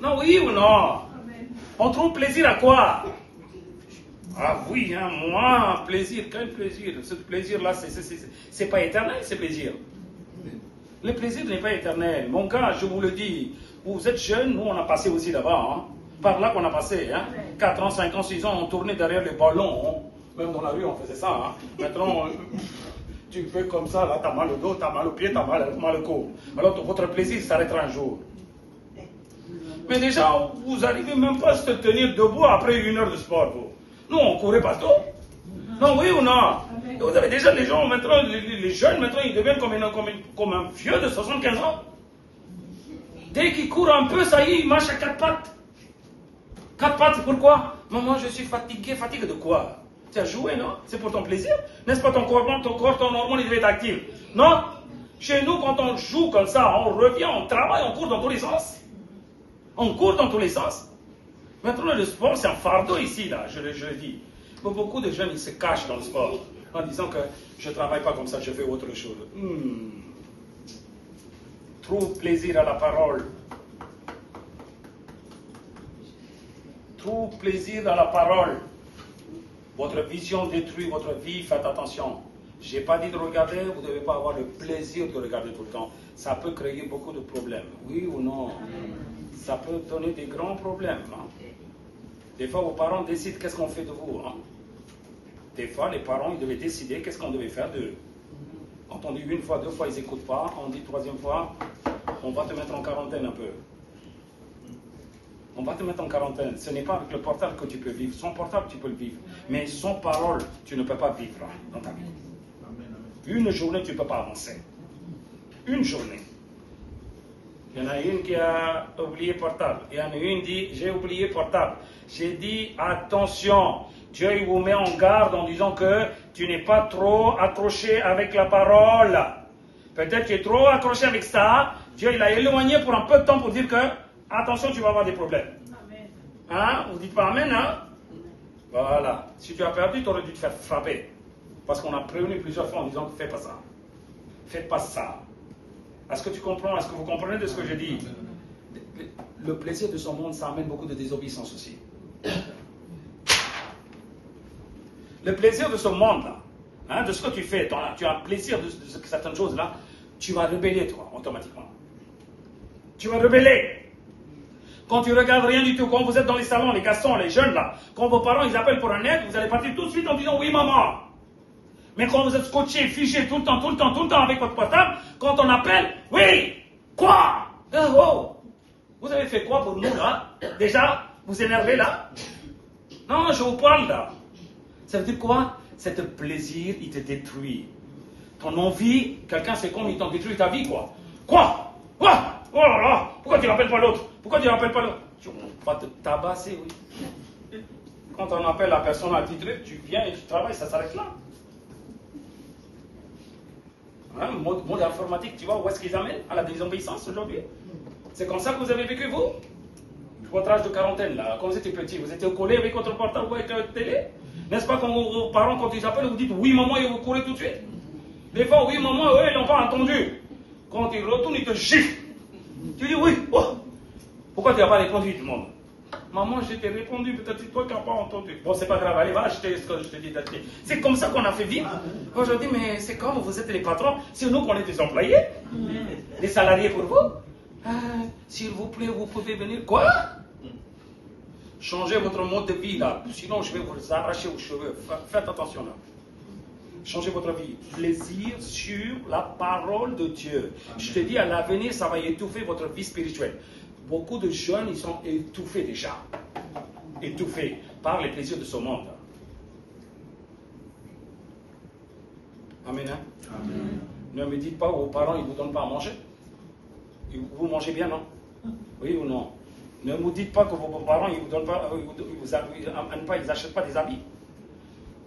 Non, oui ou non? On trouve plaisir à quoi? Ah oui, hein, moi, plaisir, quel plaisir? Ce plaisir-là, c'est pas éternel, ce plaisir. Le plaisir n'est pas éternel. Mon gars, je vous le dis, vous êtes jeunes, nous on a passé aussi là-bas. Hein. Par là qu'on a passé. Hein. 4 ans, 5 ans, 6 ans, on tournait derrière les ballons. Hein. Même dans la rue, on faisait ça. Hein. Maintenant, tu fais comme ça, là, t'as mal au dos, t'as mal au pied, t'as mal au corps. Alors votre plaisir s'arrêtera un jour. Mais déjà, vous n'arrivez même pas à se tenir debout après 1 heure de sport. Vous. Nous, on courait partout. Non, oui ou non? Et vous avez déjà les gens, maintenant, les jeunes, maintenant, ils deviennent comme un vieux de 75 ans. Dès qu'ils courent un peu, ça y est, ils marchent à 4 pattes. 4 pattes, c'est pourquoi? Maman, je suis fatigué. Fatigué de quoi? Tu as joué, non? C'est pour ton plaisir? N'est-ce pas ton corps, ton hormone, il devait être actif? Non? Chez nous, quand on joue comme ça, on revient, on travaille, on court dans tous les sens. On court dans tous les sens. Maintenant, le sport, c'est un fardeau ici, là, je le dis. Mais beaucoup de jeunes, ils se cachent dans le sport en disant que je ne travaille pas comme ça, je fais autre chose. Trouve plaisir à la parole. Trouve plaisir à la parole. Votre vision détruit votre vie, faites attention. Je n'ai pas dit de regarder, vous ne devez pas avoir le plaisir de regarder tout le temps. Ça peut créer beaucoup de problèmes. Oui ou non? Ça peut donner des grands problèmes. Hein? Des fois, vos parents décident qu'est-ce qu'on fait de vous. Hein? Des fois, les parents, ils devaient décider qu'est-ce qu'on devait faire d'eux. Quand on dit 1 fois, 2 fois, ils n'écoutent pas. On dit 3e fois, on va te mettre en quarantaine un peu. On va te mettre en quarantaine. Ce n'est pas avec le portable que tu peux vivre. Son portable, tu peux le vivre. Mais sans parole, tu ne peux pas vivre dans ta vie. Une journée, tu ne peux pas avancer. Une journée. Il y en a une qui a oublié portable. Il y en a une qui dit, j'ai oublié portable. J'ai dit, attention, Dieu il vous met en garde en disant que tu n'es pas trop accroché avec la parole. Peut-être que tu es trop accroché avec ça. Dieu il a éloigné pour un peu de temps pour dire que, attention, tu vas avoir des problèmes. Amen. Hein? Vous dites pas Amen, hein? Voilà. Si tu as perdu, tu aurais dû te faire frapper. Parce qu'on a prévenu plusieurs fois en disant que fais pas ça. Faites pas ça. Est-ce que tu comprends? Est-ce que vous comprenez de ce que je dis? Le plaisir de ce monde, ça amène beaucoup de désobéissance aussi. Le plaisir de ce monde-là, hein, de ce que tu fais, tu as un plaisir de certaines choses-là, tu vas rebeller, toi, automatiquement. Tu vas rebeller. Quand tu regardes rien du tout, quand vous êtes dans les salons, les garçons, les jeunes, là, quand vos parents, ils appellent pour un aide, vous allez partir tout de suite en disant « Oui, maman ». Mais quand vous êtes scotché, figé tout le temps avec votre portable, quand on appelle, oui, quoi? Oh, vous avez fait quoi pour nous là? Déjà, vous énervez là? Non, je vous parle là. Ça veut dire quoi? C'est un plaisir, il te détruit. Ton envie, quelqu'un c'est comme il t'en détruit ta vie quoi. Quoi? Quoi? Oh là là, pourquoi tu n'appelles pas l'autre? Pourquoi tu n'appelles pas l'autre? Tu vas te tabasser, oui. Quand on appelle la personne attitrée, tu viens et tu travailles, ça s'arrête là. Hein, mode informatique, tu vois, où est-ce qu'ils amènent à la désobéissance aujourd'hui? C'est comme ça que vous avez vécu, vous? Votre âge de quarantaine, là, quand vous étiez petit, vous étiez collé avec votre portable ou avec votre télé? N'est-ce pas quand vos parents, quand ils appellent, vous dites oui, maman, et vous courez tout de suite? Des fois, oui, maman, eux, ils n'ont pas entendu. Quand ils retournent, ils te giflent. Tu dis oui, oh. Pourquoi tu n'as pas répondu, tout le monde? Maman, je t'ai répondu, peut-être c'est toi qui n'as pas entendu. Bon, c'est pas grave, allez, va acheter ce que je te dis d'acheter. C'est comme ça qu'on a fait vivre. Aujourd'hui, mais c'est comme vous êtes les patrons, c'est nous qu'on est des employés, des salariés pour vous. S'il vous plaît, vous pouvez venir. Quoi? Changez votre mode de vie là, sinon je vais vous arracher vos cheveux. Faites attention là. Changez votre vie. Plaisir sur la parole de Dieu. Je te dis, à l'avenir, ça va étouffer votre vie spirituelle. Beaucoup de jeunes, ils sont étouffés déjà. Étouffés par les plaisirs de ce monde. Amen. Hein? Amen. Ne me dites pas vos parents, ils ne vous donnent pas à manger. Vous mangez bien, non? Oui ou non? Ne me dites pas que vos parents, ils ne vous donnent pas, ils n'achètent pas des habits.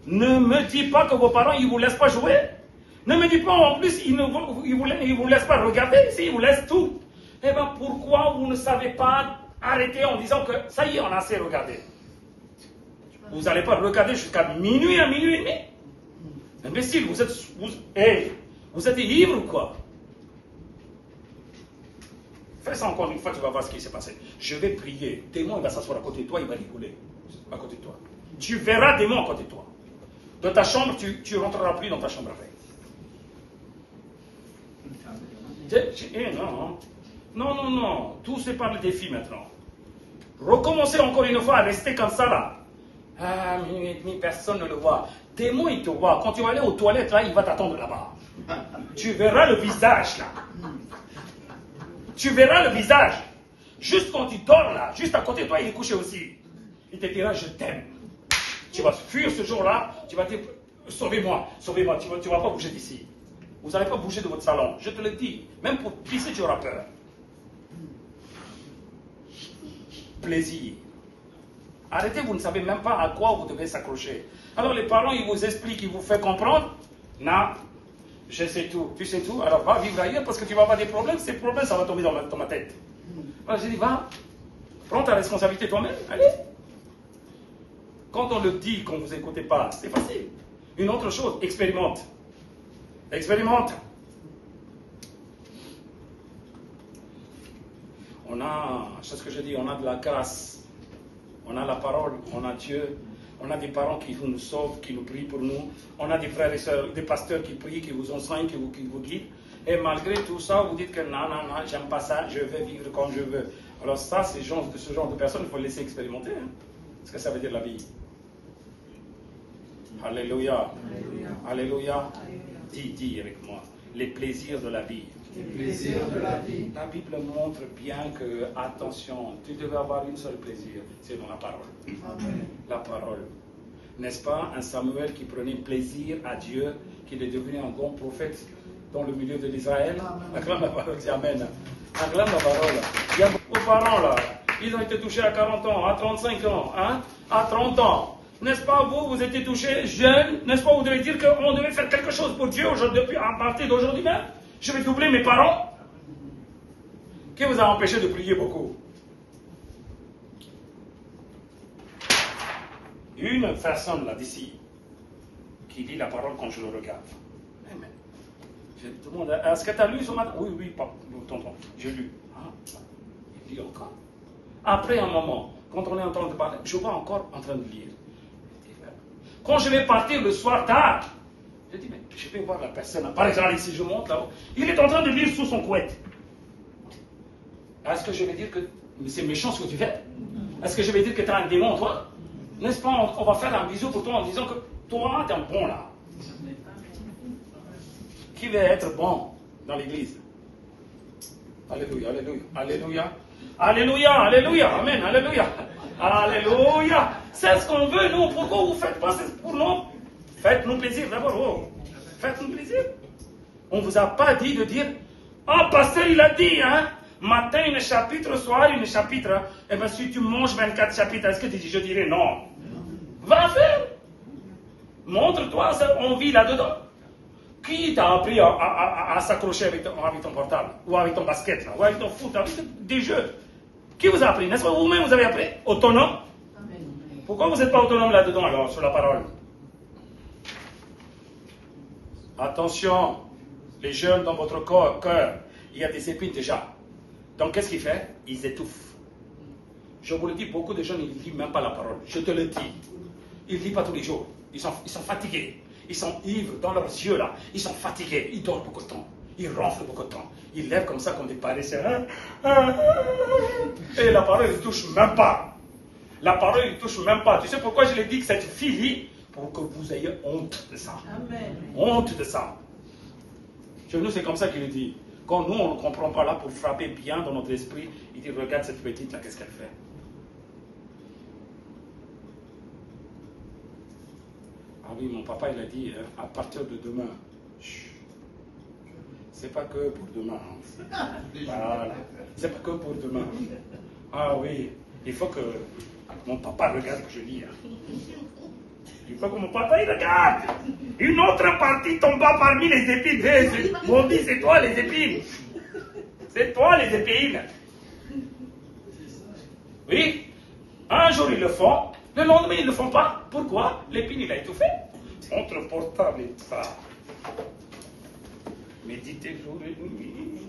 Ne me dites pas que vos parents, ils ne vous laissent pas jouer. Ne me dites pas en plus, ils ne vous laissent pas regarder, ils vous laissent tout. Eh bien, pourquoi vous ne savez pas arrêter en disant que ça y est, on a assez regardé? Vous n'allez pas regarder jusqu'à minuit, à minuit et demi? Imbécile, vous êtes ivre ou quoi? Fais ça encore une fois, tu vas voir ce qui s'est passé. Je vais prier. Démon, il va s'asseoir à côté de toi, il va rigoler à côté de toi. Tu verras démon à côté de toi. Dans ta chambre, tu ne rentreras plus dans ta chambre avec. Non. Tout c'est pas le défi maintenant. Recommencer encore une fois à rester comme ça là. Ah, mais personne ne le voit. Démon, il te voit. Quand tu vas aller aux toilettes, là, il va t'attendre là-bas. Tu verras le visage là. Tu verras le visage. Juste quand tu dors là, juste à côté de toi, il est couché aussi. Il te dira, je t'aime. Tu vas fuir ce jour-là, tu vas dire, sauvez-moi, tu ne vas pas bouger d'ici. Vous n'allez pas bouger de votre salon, je te le dis. Même pour pisser, tu auras peur. Plaisir. Arrêtez, vous ne savez même pas à quoi vous devez s'accrocher. Alors les parents, ils vous expliquent, ils vous font comprendre. Non, je sais tout. Tu sais tout, alors va vivre ailleurs parce que tu vas avoir des problèmes. Ces problèmes, ça va tomber dans ma tête. Alors j'ai dit, va, prends ta responsabilité toi-même, allez. Quand on le dit, qu'on ne vous écoutez pas, c'est facile. Une autre chose, expérimente. Expérimente. On a, c'est ce que je dis, on a de la grâce. On a la parole, on a Dieu. On a des parents qui nous sauvent, qui nous prient pour nous. On a des frères et sœurs, des pasteurs qui prient, qui vous enseignent, qui vous guident. Et malgré tout ça, vous dites que non, j'aime pas ça, je veux vivre comme je veux. Alors ça, ce genre de personnes, il faut le laisser expérimenter. Hein. Ce que ça veut dire la vie. Alléluia. Alléluia. Dis avec moi. Les plaisirs de la vie. Les plaisirs de la vie. La Bible montre bien que, attention, tu devais avoir une seule plaisir, c'est dans la parole. Amen. La parole. N'est-ce pas un Samuel qui prenait plaisir à Dieu, qu'il est devenu un bon prophète dans le milieu de l'Israël? Acclame la parole, dis Amen. Acclame la parole. Il y a beaucoup de parents là, ils ont été touchés à 40 ans, à 35 ans, hein, à 30 ans. N'est-ce pas vous étiez touchés jeunes? N'est-ce pas vous devez dire qu'on devait faire quelque chose pour Dieu aujourd'hui, à partir d'aujourd'hui même? Je vais doubler mes parents. Qui vous a empêché de prier beaucoup? Une personne là d'ici qui lit la parole quand je le regarde. Amen. Je demande, est-ce que tu as lu ce matin? Oui, papa, tonton, j'ai lu. Ah, il lit encore. Après un moment, quand on est en train de parler, je vois encore en train de lire. Quand je vais partir le soir tard, je dis, mais je vais voir la personne. Par exemple, ici, je monte là-haut. Il est en train de lire sous son couette. Est-ce que je vais dire que c'est méchant ce que tu fais? Est-ce que je vais dire que tu as un démon, toi? N'est-ce pas, on va faire un bisou pour toi en disant que toi, tu es un bon là. Qui veut être bon dans l'église? Alléluia, alléluia, alléluia. Alléluia, alléluia, amen, alléluia. Alléluia. C'est ce qu'on veut, nous. Pourquoi vous ne faites pas? C'est pour nous. Faites-nous plaisir d'abord. Oh. Faites-nous plaisir. On ne vous a pas dit de dire, ah, pasteur, il a dit, hein, matin une chapitre, soir une chapitre. Eh bien, si tu manges 24 chapitres, est-ce que tu dis, je dirais non? Va faire. Montre-toi, on vit là-dedans. Qui t'a appris à s'accrocher avec ton portable? Ou avec ton basket, là, ou avec ton foot, avec des jeux? Qui vous a appris? N'est-ce pas vous-même, vous avez appris? Autonome? Pourquoi vous n'êtes pas autonome là-dedans, alors, sur la parole? Attention, les jeunes dans votre cœur, il y a des épines déjà. Donc, qu'est-ce qu'ils font? Ils étouffent. Je vous le dis, beaucoup de jeunes, ils ne lisent même pas la parole. Je te le dis. Ils ne lisent pas tous les jours. Ils sont fatigués. Ils sont ivres dans leurs yeux, là. Ils sont fatigués. Ils dorment beaucoup de temps. Ils ronflent beaucoup de temps. Ils lèvent comme ça, comme des paresseux. Et la parole, ils ne touchent même pas. La parole, ils ne touchent même pas. Tu sais pourquoi je l'ai dit que cette fille lit? Pour que vous ayez honte de ça. Amen. Honte de ça. Chez nous, c'est comme ça qu'il le dit. Quand nous, on ne comprend pas là, pour frapper bien dans notre esprit, il dit, regarde cette petite là, qu'est-ce qu'elle fait? Ah oui, mon papa, il a dit, à partir de demain, c'est pas que pour demain. Voilà. C'est pas que pour demain. Ah oui, il faut que mon papa regarde que je lis. Il faut que mon papa il regarde. Une autre partie tomba parmi les épines. Mon dit, c'est toi les épines. C'est toi les épines. Oui. Un jour ils le font. Le lendemain ils ne le font pas. Pourquoi? L'épine il a étouffé. Votre portable est ça. Méditez jour et nuit.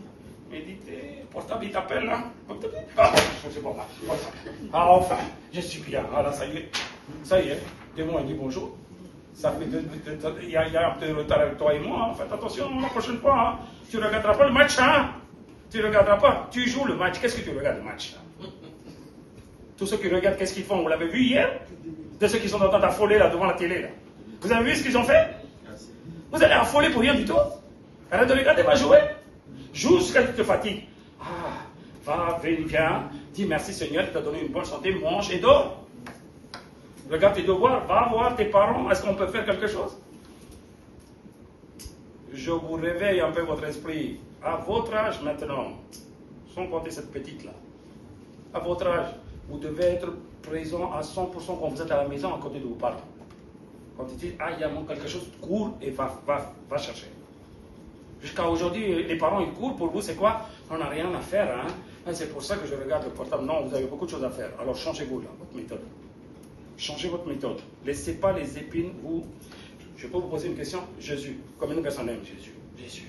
Méditez. Portable, il t'appelle là. Ah, c'est bon là. Ah, enfin, je suis bien. Ah là, ça y est. Ça y est. Dis-moi, il dit bonjour. Ça fait il y a un peu de retard avec toi et moi. Hein. Faites attention la prochaine fois. Hein. Tu ne regarderas pas le match. Hein. Tu ne regarderas pas. Tu joues le match. Qu'est-ce que tu regardes le match là? Tous ceux qui regardent, qu'est-ce qu'ils font? Vous l'avez vu hier? De ceux qui sont en train d'affoler là devant la télé là. Vous avez vu ce qu'ils ont fait? Vous allez affoler pour rien du tout. Arrête de regarder, va jouer. Joue jusqu'à ce que tu te fatigues. Ah, va, viens. Dis merci Seigneur, il t'a donné une bonne santé, mange et dors. Regarde tes devoirs, va voir tes parents. Est-ce qu'on peut faire quelque chose? Je vous réveille un peu votre esprit. À votre âge maintenant, sans compter cette petite-là, à votre âge, vous devez être présent à 100% quand vous êtes à la maison à côté de vos parents. Quand ils disent, ah, il y a quelque chose, cours et va chercher. Jusqu'à aujourd'hui, les parents, ils courent. Pour vous, c'est quoi? On n'a rien à faire. Hein? C'est pour ça que je regarde le portable. Non, vous avez beaucoup de choses à faire. Alors, changez-vous là, votre méthode. Changez votre méthode. Laissez pas les épines. Je peux vous poser une question? Jésus, combien de personnes aiment Jésus? Jésus.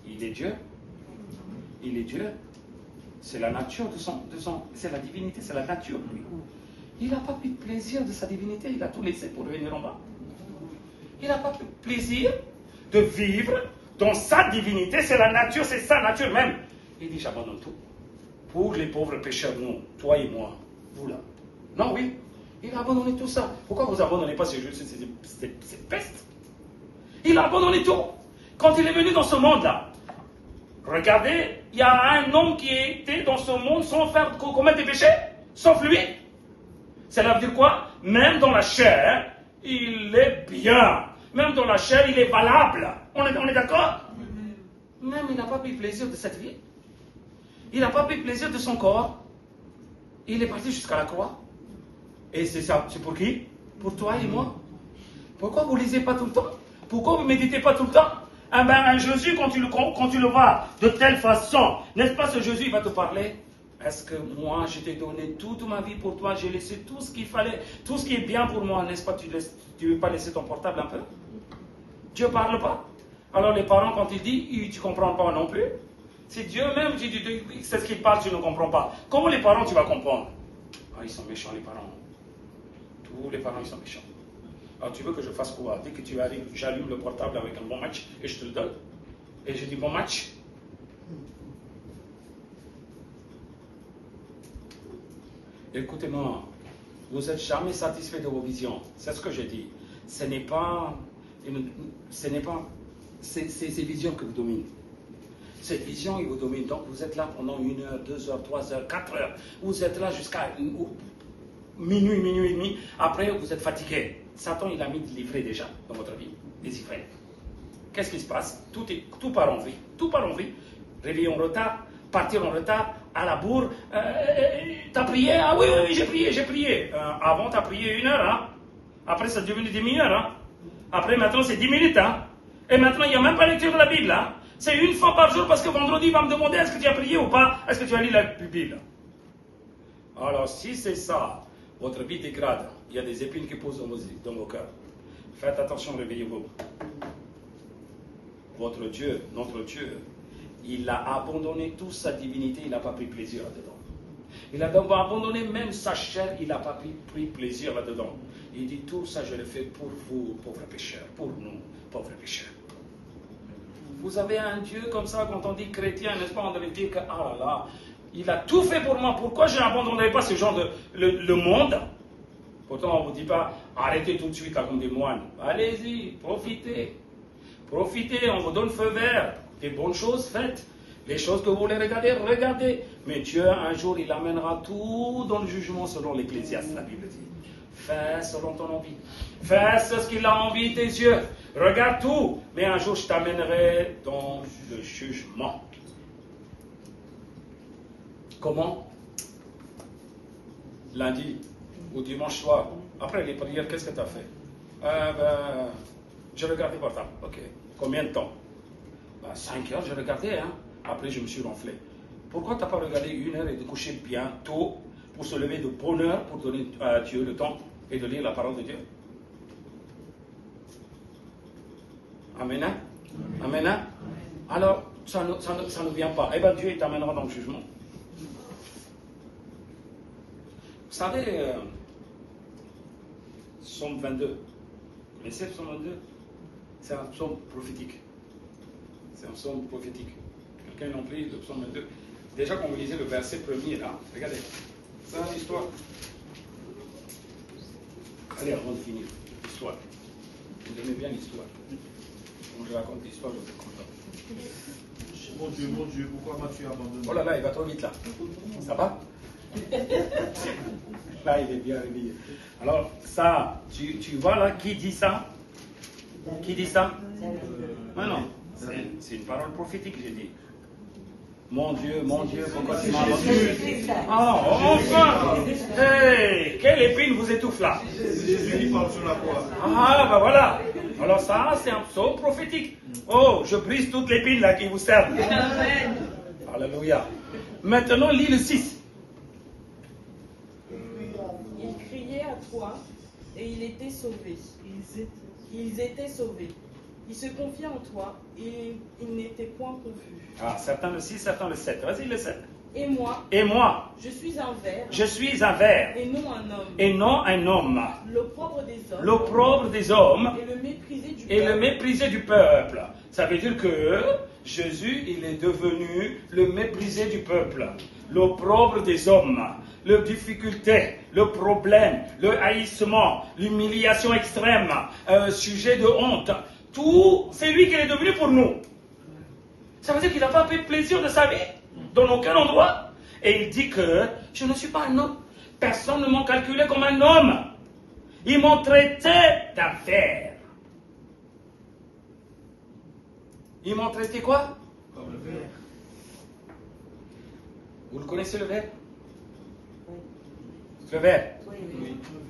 Il est Dieu. Il est Dieu. C'est la nature de son c'est la divinité, c'est la nature, lui. Il n'a pas pris plaisir de sa divinité, il a tout laissé pour revenir en bas. Il n'a pas pris plaisir de vivre dans sa divinité, c'est la nature, c'est sa nature même. Il dit, j'abandonne tout. Pour les pauvres pécheurs, nous, toi et moi, vous là. Non, oui, il a abandonné tout ça. Pourquoi vous abandonnez pas ces pestes? Il a abandonné tout. Quand il est venu dans ce monde-là, regardez, il y a un homme qui était dans ce monde sans faire commettre des péchés, sauf lui. Cela veut dire quoi? Même dans la chair, il est bien. Même dans la chair, il est valable. On est d'accord? Même il n'a pas pris plaisir de cette vie. Il n'a pas pris plaisir de son corps. Il est parti jusqu'à la croix. Et c'est ça, c'est pour qui? Pour toi et moi. Pourquoi vous ne lisez pas tout le temps? Pourquoi vous ne méditez pas tout le temps? Eh bien, un Jésus, quand tu le vois de telle façon, n'est-ce pas ce Jésus, il va te parler? Est-ce que moi, je t'ai donné toute ma vie pour toi, j'ai laissé tout ce qu'il fallait, tout ce qui est bien pour moi, n'est-ce pas? Tu ne veux pas laisser ton portable un peu? Dieu ne parle pas. Alors les parents, quand ils disent, tu ne comprends pas non plus. C'est Dieu même, c'est ce qu'il parle, tu ne comprends pas. Comment les parents, tu vas comprendre? Ah, ils sont méchants, les parents. Tous les parents, ils sont méchants. Alors tu veux que je fasse quoi? Dès que tu arrives, j'allume le portable avec un bon match et je te le donne. Et je dis bon match. Écoutez-moi, vous n'êtes jamais satisfait de vos visions. C'est ce que j'ai dit. Ce n'est pas ces visions que vous dominent. Cette vision, il vous domine. Donc vous êtes là pendant 1 heure, 2 heures, 3 heures, 4 heures. Vous êtes là jusqu'à minuit et demi. Après, vous êtes fatigué. Satan, il a mis de livrer déjà dans votre vie, des ivraies. Qu'est-ce qui se passe? Tout part en vie. Tout part en vie. Réveiller en retard, partir en retard, à la bourre. T'as prié? Ah oui, j'ai prié. Avant, t'as prié 1 heure. Hein? Après, c'est devenu demi-heure. Hein? Après, maintenant, c'est 10 minutes. Hein? Et maintenant, il n'y a même pas lecture de la Bible. Hein? C'est 1 fois par jour parce que vendredi, il va me demander est-ce que tu as prié ou pas? Est-ce que tu as lu la Bible? Alors, si c'est ça, votre vie dégrade. Il y a des épines qui poussent dans vos cœurs. Faites attention, réveillez-vous. Votre Dieu, notre Dieu, il a abandonné toute sa divinité, il n'a pas pris plaisir là-dedans. Il a abandonné même sa chair, il n'a pas pris plaisir là-dedans. Il dit tout ça, je le fais pour vous, pauvres pécheurs, pour nous, pauvres pécheurs. Vous avez un Dieu comme ça, quand on dit chrétien, n'est-ce pas, on devait dire que, ah là là, il a tout fait pour moi, pourquoi je n'abandonnerai pas ce genre de le monde? Pourtant, on ne vous dit pas, arrêtez tout de suite là comme des moines. Allez-y, profitez. Profitez, on vous donne feu vert. Des bonnes choses faites. Les choses que vous voulez regarder, regardez. Mais Dieu, un jour, il amènera tout dans le jugement selon l'Ecclésiaste, la Bible dit. Fais selon ton envie. Fais ce qu'il a envie tes yeux. Regarde tout. Mais un jour, je t'amènerai dans le jugement. Comment? Lundi ou dimanche soir, après les prières, qu'est-ce que tu as fait? Je regardais le portable. Ok. Combien de temps? 5 heures, je regardais. Hein. Après, je me suis ronflé. Pourquoi tu n'as pas regardé 1 heure et de coucher bien tôt pour se lever de bonne heure pour donner à Dieu le temps et de lire la parole de Dieu? Amen. Hein? Amen. Hein? Alors, ça ne vient pas. Eh bien, Dieu t'amènera dans le jugement. Vous savez, Psaume 22. Mais c'est Psaume 22. C'est un psaume prophétique. C'est un psaume prophétique. Quelqu'un l'a pris, le psaume 22. Déjà, quand vous lisez le verset premier, là, regardez. C'est une histoire. Allez, avant de finir, l'histoire. Vous aimez bien l'histoire. Quand je raconte l'histoire, je suis content. Mon Dieu, pourquoi m'as-tu abandonné? Oh là là, il va trop vite là. Ça va? Là, il est bien réveillé. Alors, ça, tu vois là, qui dit ça? Qui dit ça? Non, c'est une parole prophétique, j'ai dit. Mon Dieu, pourquoi tu m'as abandonné? Ah, enfin! Hey, quelle épine vous étouffe là? Jésus qui parle sur la croix. Ah, ben voilà. Alors ça, c'est un psaume prophétique. Oh, je brise toutes les pines là qui vous servent. Alléluia. Maintenant, lis le 6. Il criait à toi et il était sauvé. Ils étaient sauvés. Il se confiait en toi et il n'était point confus. Ah, certains le 6, certains le 7. Vas-y, le 7. Et moi, je suis un ver. Je suis un ver. Et non un homme. Et non un homme. L'opprobre des hommes. L'opprobre des hommes. Et le méprisé du Et peuple. le méprisé du peuple. Ça veut dire que Jésus, il est devenu le méprisé du peuple. L'opprobre des hommes. Les difficultés, le problème, le haïssement, l'humiliation extrême, sujet de honte. Tout, c'est lui qui est devenu pour nous. Ça veut dire qu'il n'a pas fait plaisir de sa vie dans aucun endroit. Et il dit que je ne suis pas un homme. Personne ne m'a calculé comme un homme. Ils m'ont traité d'un ver. Ils m'ont traité quoi? Comme le ver. Vous le connaissez le ver? Le ver.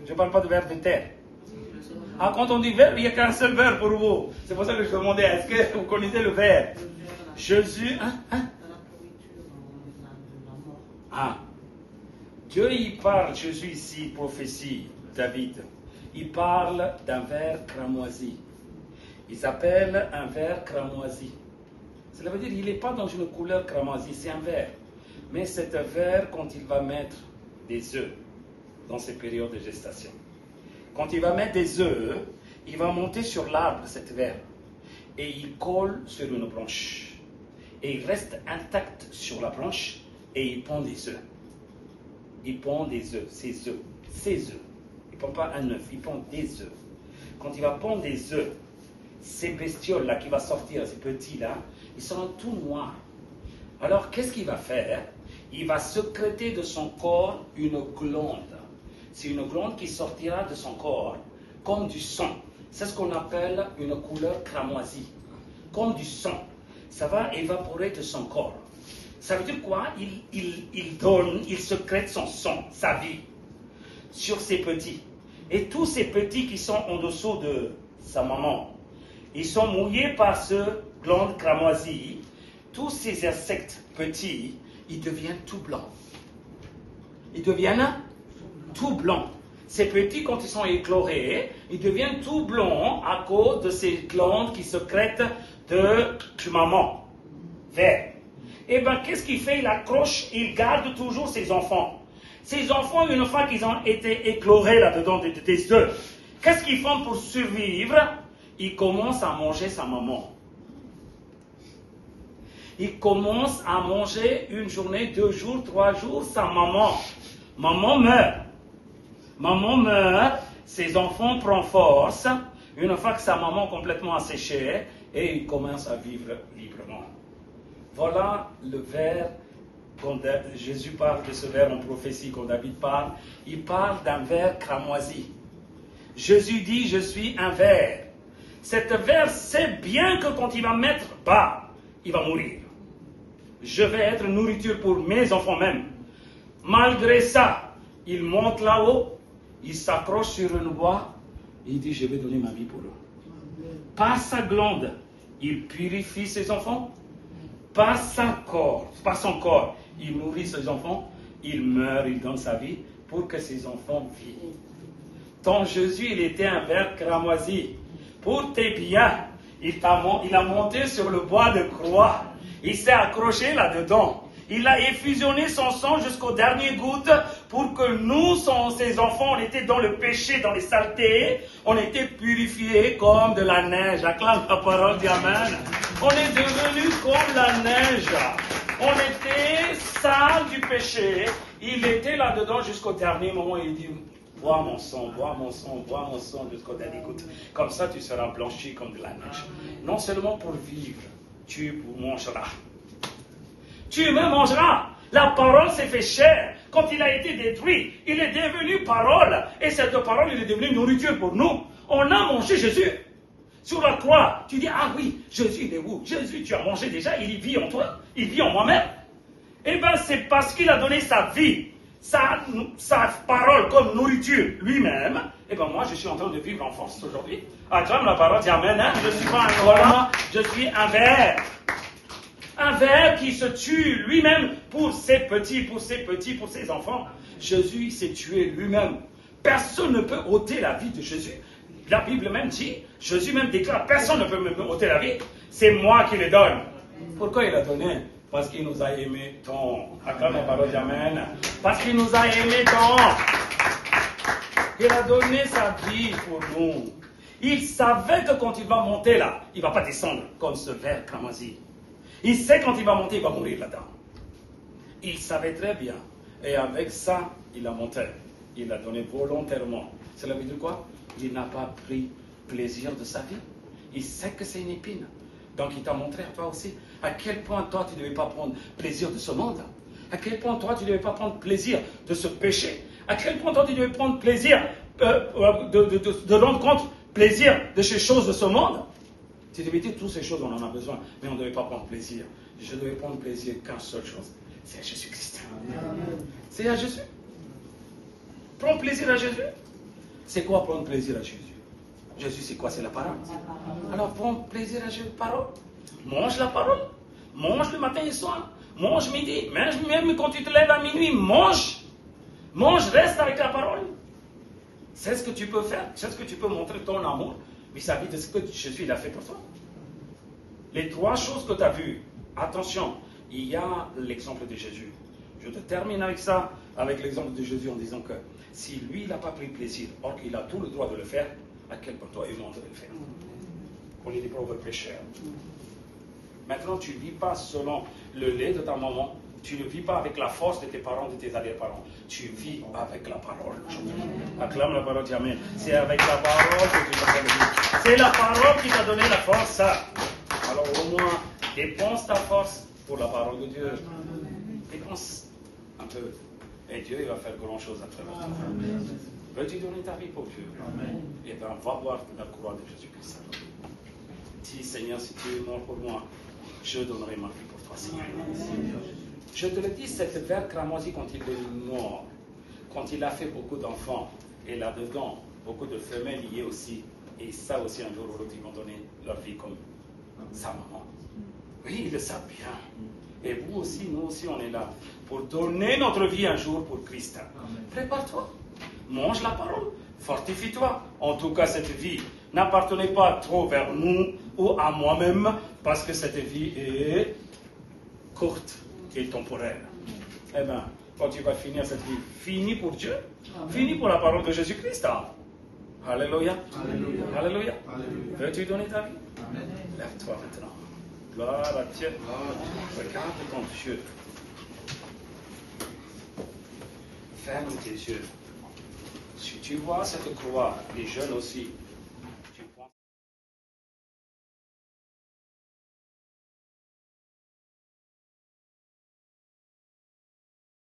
Je ne parle pas de ver de terre. Ah, quand on dit ver, il n'y a qu'un seul ver pour vous. C'est pour ça que je demandais, est-ce que vous connaissez le ver? Jésus, Ah. Dieu, il parle, Jésus ici, prophétie, David. Il parle d'un ver cramoisi. Il s'appelle un ver cramoisi. Cela veut dire qu'il n'est pas dans une couleur cramoisie, c'est un ver. Mais c'est un ver quand il va mettre des œufs dans ces périodes de gestation. Quand il va mettre des œufs, il va monter sur l'arbre, cette ver. Et il colle sur une branche. Et il reste intact sur la branche et il pond des œufs. Il pond des œufs, ses œufs. Il ne pond pas un œuf, il pond des œufs. Quand il va pondre des œufs, ces bestioles-là qui vont sortir, ces petits-là, ils seront tout noirs. Alors, qu'est-ce qu'il va faire? Il va sécréter de son corps une glande. C'est une glande qui sortira de son corps comme du sang. C'est ce qu'on appelle une couleur cramoisie. Comme du sang. Ça va évaporer de son corps. Ça veut dire quoi? Il sécrète son sang, sa vie, sur ses petits. Et tous ces petits qui sont en dessous de sa maman, ils sont mouillés par ce glande cramoisie. Tous ces insectes petits, ils deviennent tout blancs. Ils deviennent tout blancs. Ces petits, quand ils sont éclorés, ils deviennent tout blancs à cause de ces glandes qui sécrètent de maman. Vert. Eh bien, qu'est-ce qu'il fait? Il accroche, il garde toujours ses enfants. Ces enfants, une fois qu'ils ont été éclorés là-dedans des œufs, qu'est-ce qu'ils font pour survivre? Ils commencent à manger sa maman. Ils commencent à manger une journée, 2 jours, 3 jours, sa maman. Maman meurt. Maman meurt, ses enfants prennent force, une fois que sa maman est complètement asséchée, et ils commencent à vivre librement. Voilà le ver, quand Jésus parle de ce ver en prophétie, quand David parle, il parle d'un ver cramoisi. Jésus dit, je suis un ver. Cet ver sait bien que quand il va mettre bas, il va mourir. Je vais être nourriture pour mes enfants même. Malgré ça, il monte là-haut, il s'accroche sur une bois, et il dit, je vais donner ma vie pour eux. Par sa glande, il purifie ses enfants. Par son corps, il nourrit ses enfants. Il meurt, il donne sa vie pour que ses enfants vivent. Ton Jésus, il était un ver cramoisi. Pour tes biens, il a monté sur le bois de croix. Il s'est accroché là-dedans. Il a effusionné son sang jusqu'aux dernières gouttes pour que nous, ses enfants, on était dans le péché, dans les saletés. On était purifiés comme de la neige. Acclame la parole d'Amen. On est devenus comme la neige. On était sales du péché. Il était là-dedans jusqu'au dernier moment. Il dit, bois mon sang, bois mon sang, bois mon sang jusqu'au dernier goutte. Comme ça, tu seras blanchi comme de la neige. Non seulement pour vivre, tu mangeras. Tu me mangeras. La parole s'est fait chair. Quand il a été détruit, il est devenu parole. Et cette parole, il est devenue nourriture pour nous. On a mangé Jésus. Sur la croix, tu dis, ah oui, Jésus, il est où? Jésus, tu as mangé déjà, il vit en toi. Il vit en moi-même. Eh bien, c'est parce qu'il a donné sa vie, sa parole comme nourriture lui-même. Eh bien, moi, je suis en train de vivre en force aujourd'hui. Acclame la parole, dis Amen. Hein? Je ne suis pas un collant, je suis un ver. Un ver qui se tue lui-même pour ses petits, pour ses enfants. Jésus, il s'est tué lui-même. Personne ne peut ôter la vie de Jésus. La Bible même dit, Jésus même déclare, personne ne peut me ôter la vie. C'est moi qui le donne. Pourquoi il a donné? Parce qu'il nous a aimés tant. Acclame la parole d'Amen. Parce qu'il nous a aimés tant. Il a donné sa vie pour nous. Il savait que quand il va monter là, il ne va pas descendre comme ce ver cramoisi. Il sait quand il va monter, il va mourir là-dedans. Il savait très bien. Et avec ça, il a monté. Il a donné volontairement. Cela veut dire quoi? Il n'a pas pris plaisir de sa vie. Il sait que c'est une épine. Donc il t'a montré à toi aussi à quel point toi tu ne devais pas prendre plaisir de ce monde. À quel point toi tu ne devais pas prendre plaisir de ce péché. À quel point toi tu devais prendre plaisir de rendre compte plaisir de ces choses de ce monde. Tu devais dire toutes ces choses, on en a besoin, mais on ne devait pas prendre plaisir. Je devais prendre plaisir qu'une seule chose, c'est à Jésus-Christ. C'est à Jésus. Prends plaisir à Jésus. C'est quoi prendre plaisir à Jésus? Jésus, c'est quoi? C'est la parole. Alors, prends plaisir à Jésus, parole. Mange la parole. Mange le matin et le soir. Mange midi. Même quand tu te lèves à minuit, mange. Mange, reste avec la parole. C'est ce que tu peux faire. C'est ce que tu peux montrer ton amour vis-à-vis de ce que Jésus il a fait pour toi. Les trois choses que tu as vues. Attention, il y a l'exemple de Jésus. Je te termine avec ça, avec l'exemple de Jésus en disant que si lui, il n'a pas pris plaisir, or qu'il a tout le droit de le faire, à quel point toi et moi on devait le faire? On est des pauvres pécheurs. Maintenant, tu ne vis pas selon le lait de ta maman, tu ne vis pas avec la force de tes parents, de tes arrière-parents. Tu vis avec la parole. Acclame la parole, Amen. C'est avec la parole que tu vas vivre. C'est la parole qui t'a donné la force, ça. Alors au moins, dépense ta force pour la parole de Dieu. Dépense un peu. Et Dieu, il va faire grand chose à travers toi. Veux-tu donner ta vie pour Dieu? Et bien, va voir la croix de Jésus-Christ. Dis, Seigneur, si tu es mort pour moi, je donnerai ma vie pour toi, Seigneur. Je te le dis, cette ver cramoisi, quand il est mort, quand il a fait beaucoup d'enfants, et là-dedans, beaucoup de femelles liées aussi, et ça aussi, un jour ou l'autre, ils vont donner leur vie comme sa maman. Oui, ils le savent bien. Et vous aussi, nous aussi, on est là pour donner notre vie un jour pour Christ. Prépare-toi, mange la parole, fortifie-toi. En tout cas, cette vie n'appartenait pas trop vers nous ou à moi-même, parce que cette vie est courte et temporaire. Eh bien, quand tu vas finir cette vie, finis pour Dieu, finis pour la parole de Jésus-Christ. Alléluia. Alléluia. Alléluia. Veux-tu donner ta vie? Amen. Lève-toi maintenant. Gloire à Dieu. Regarde ton Dieu. Ferme tes yeux. Si tu vois cette croix, les jeunes aussi,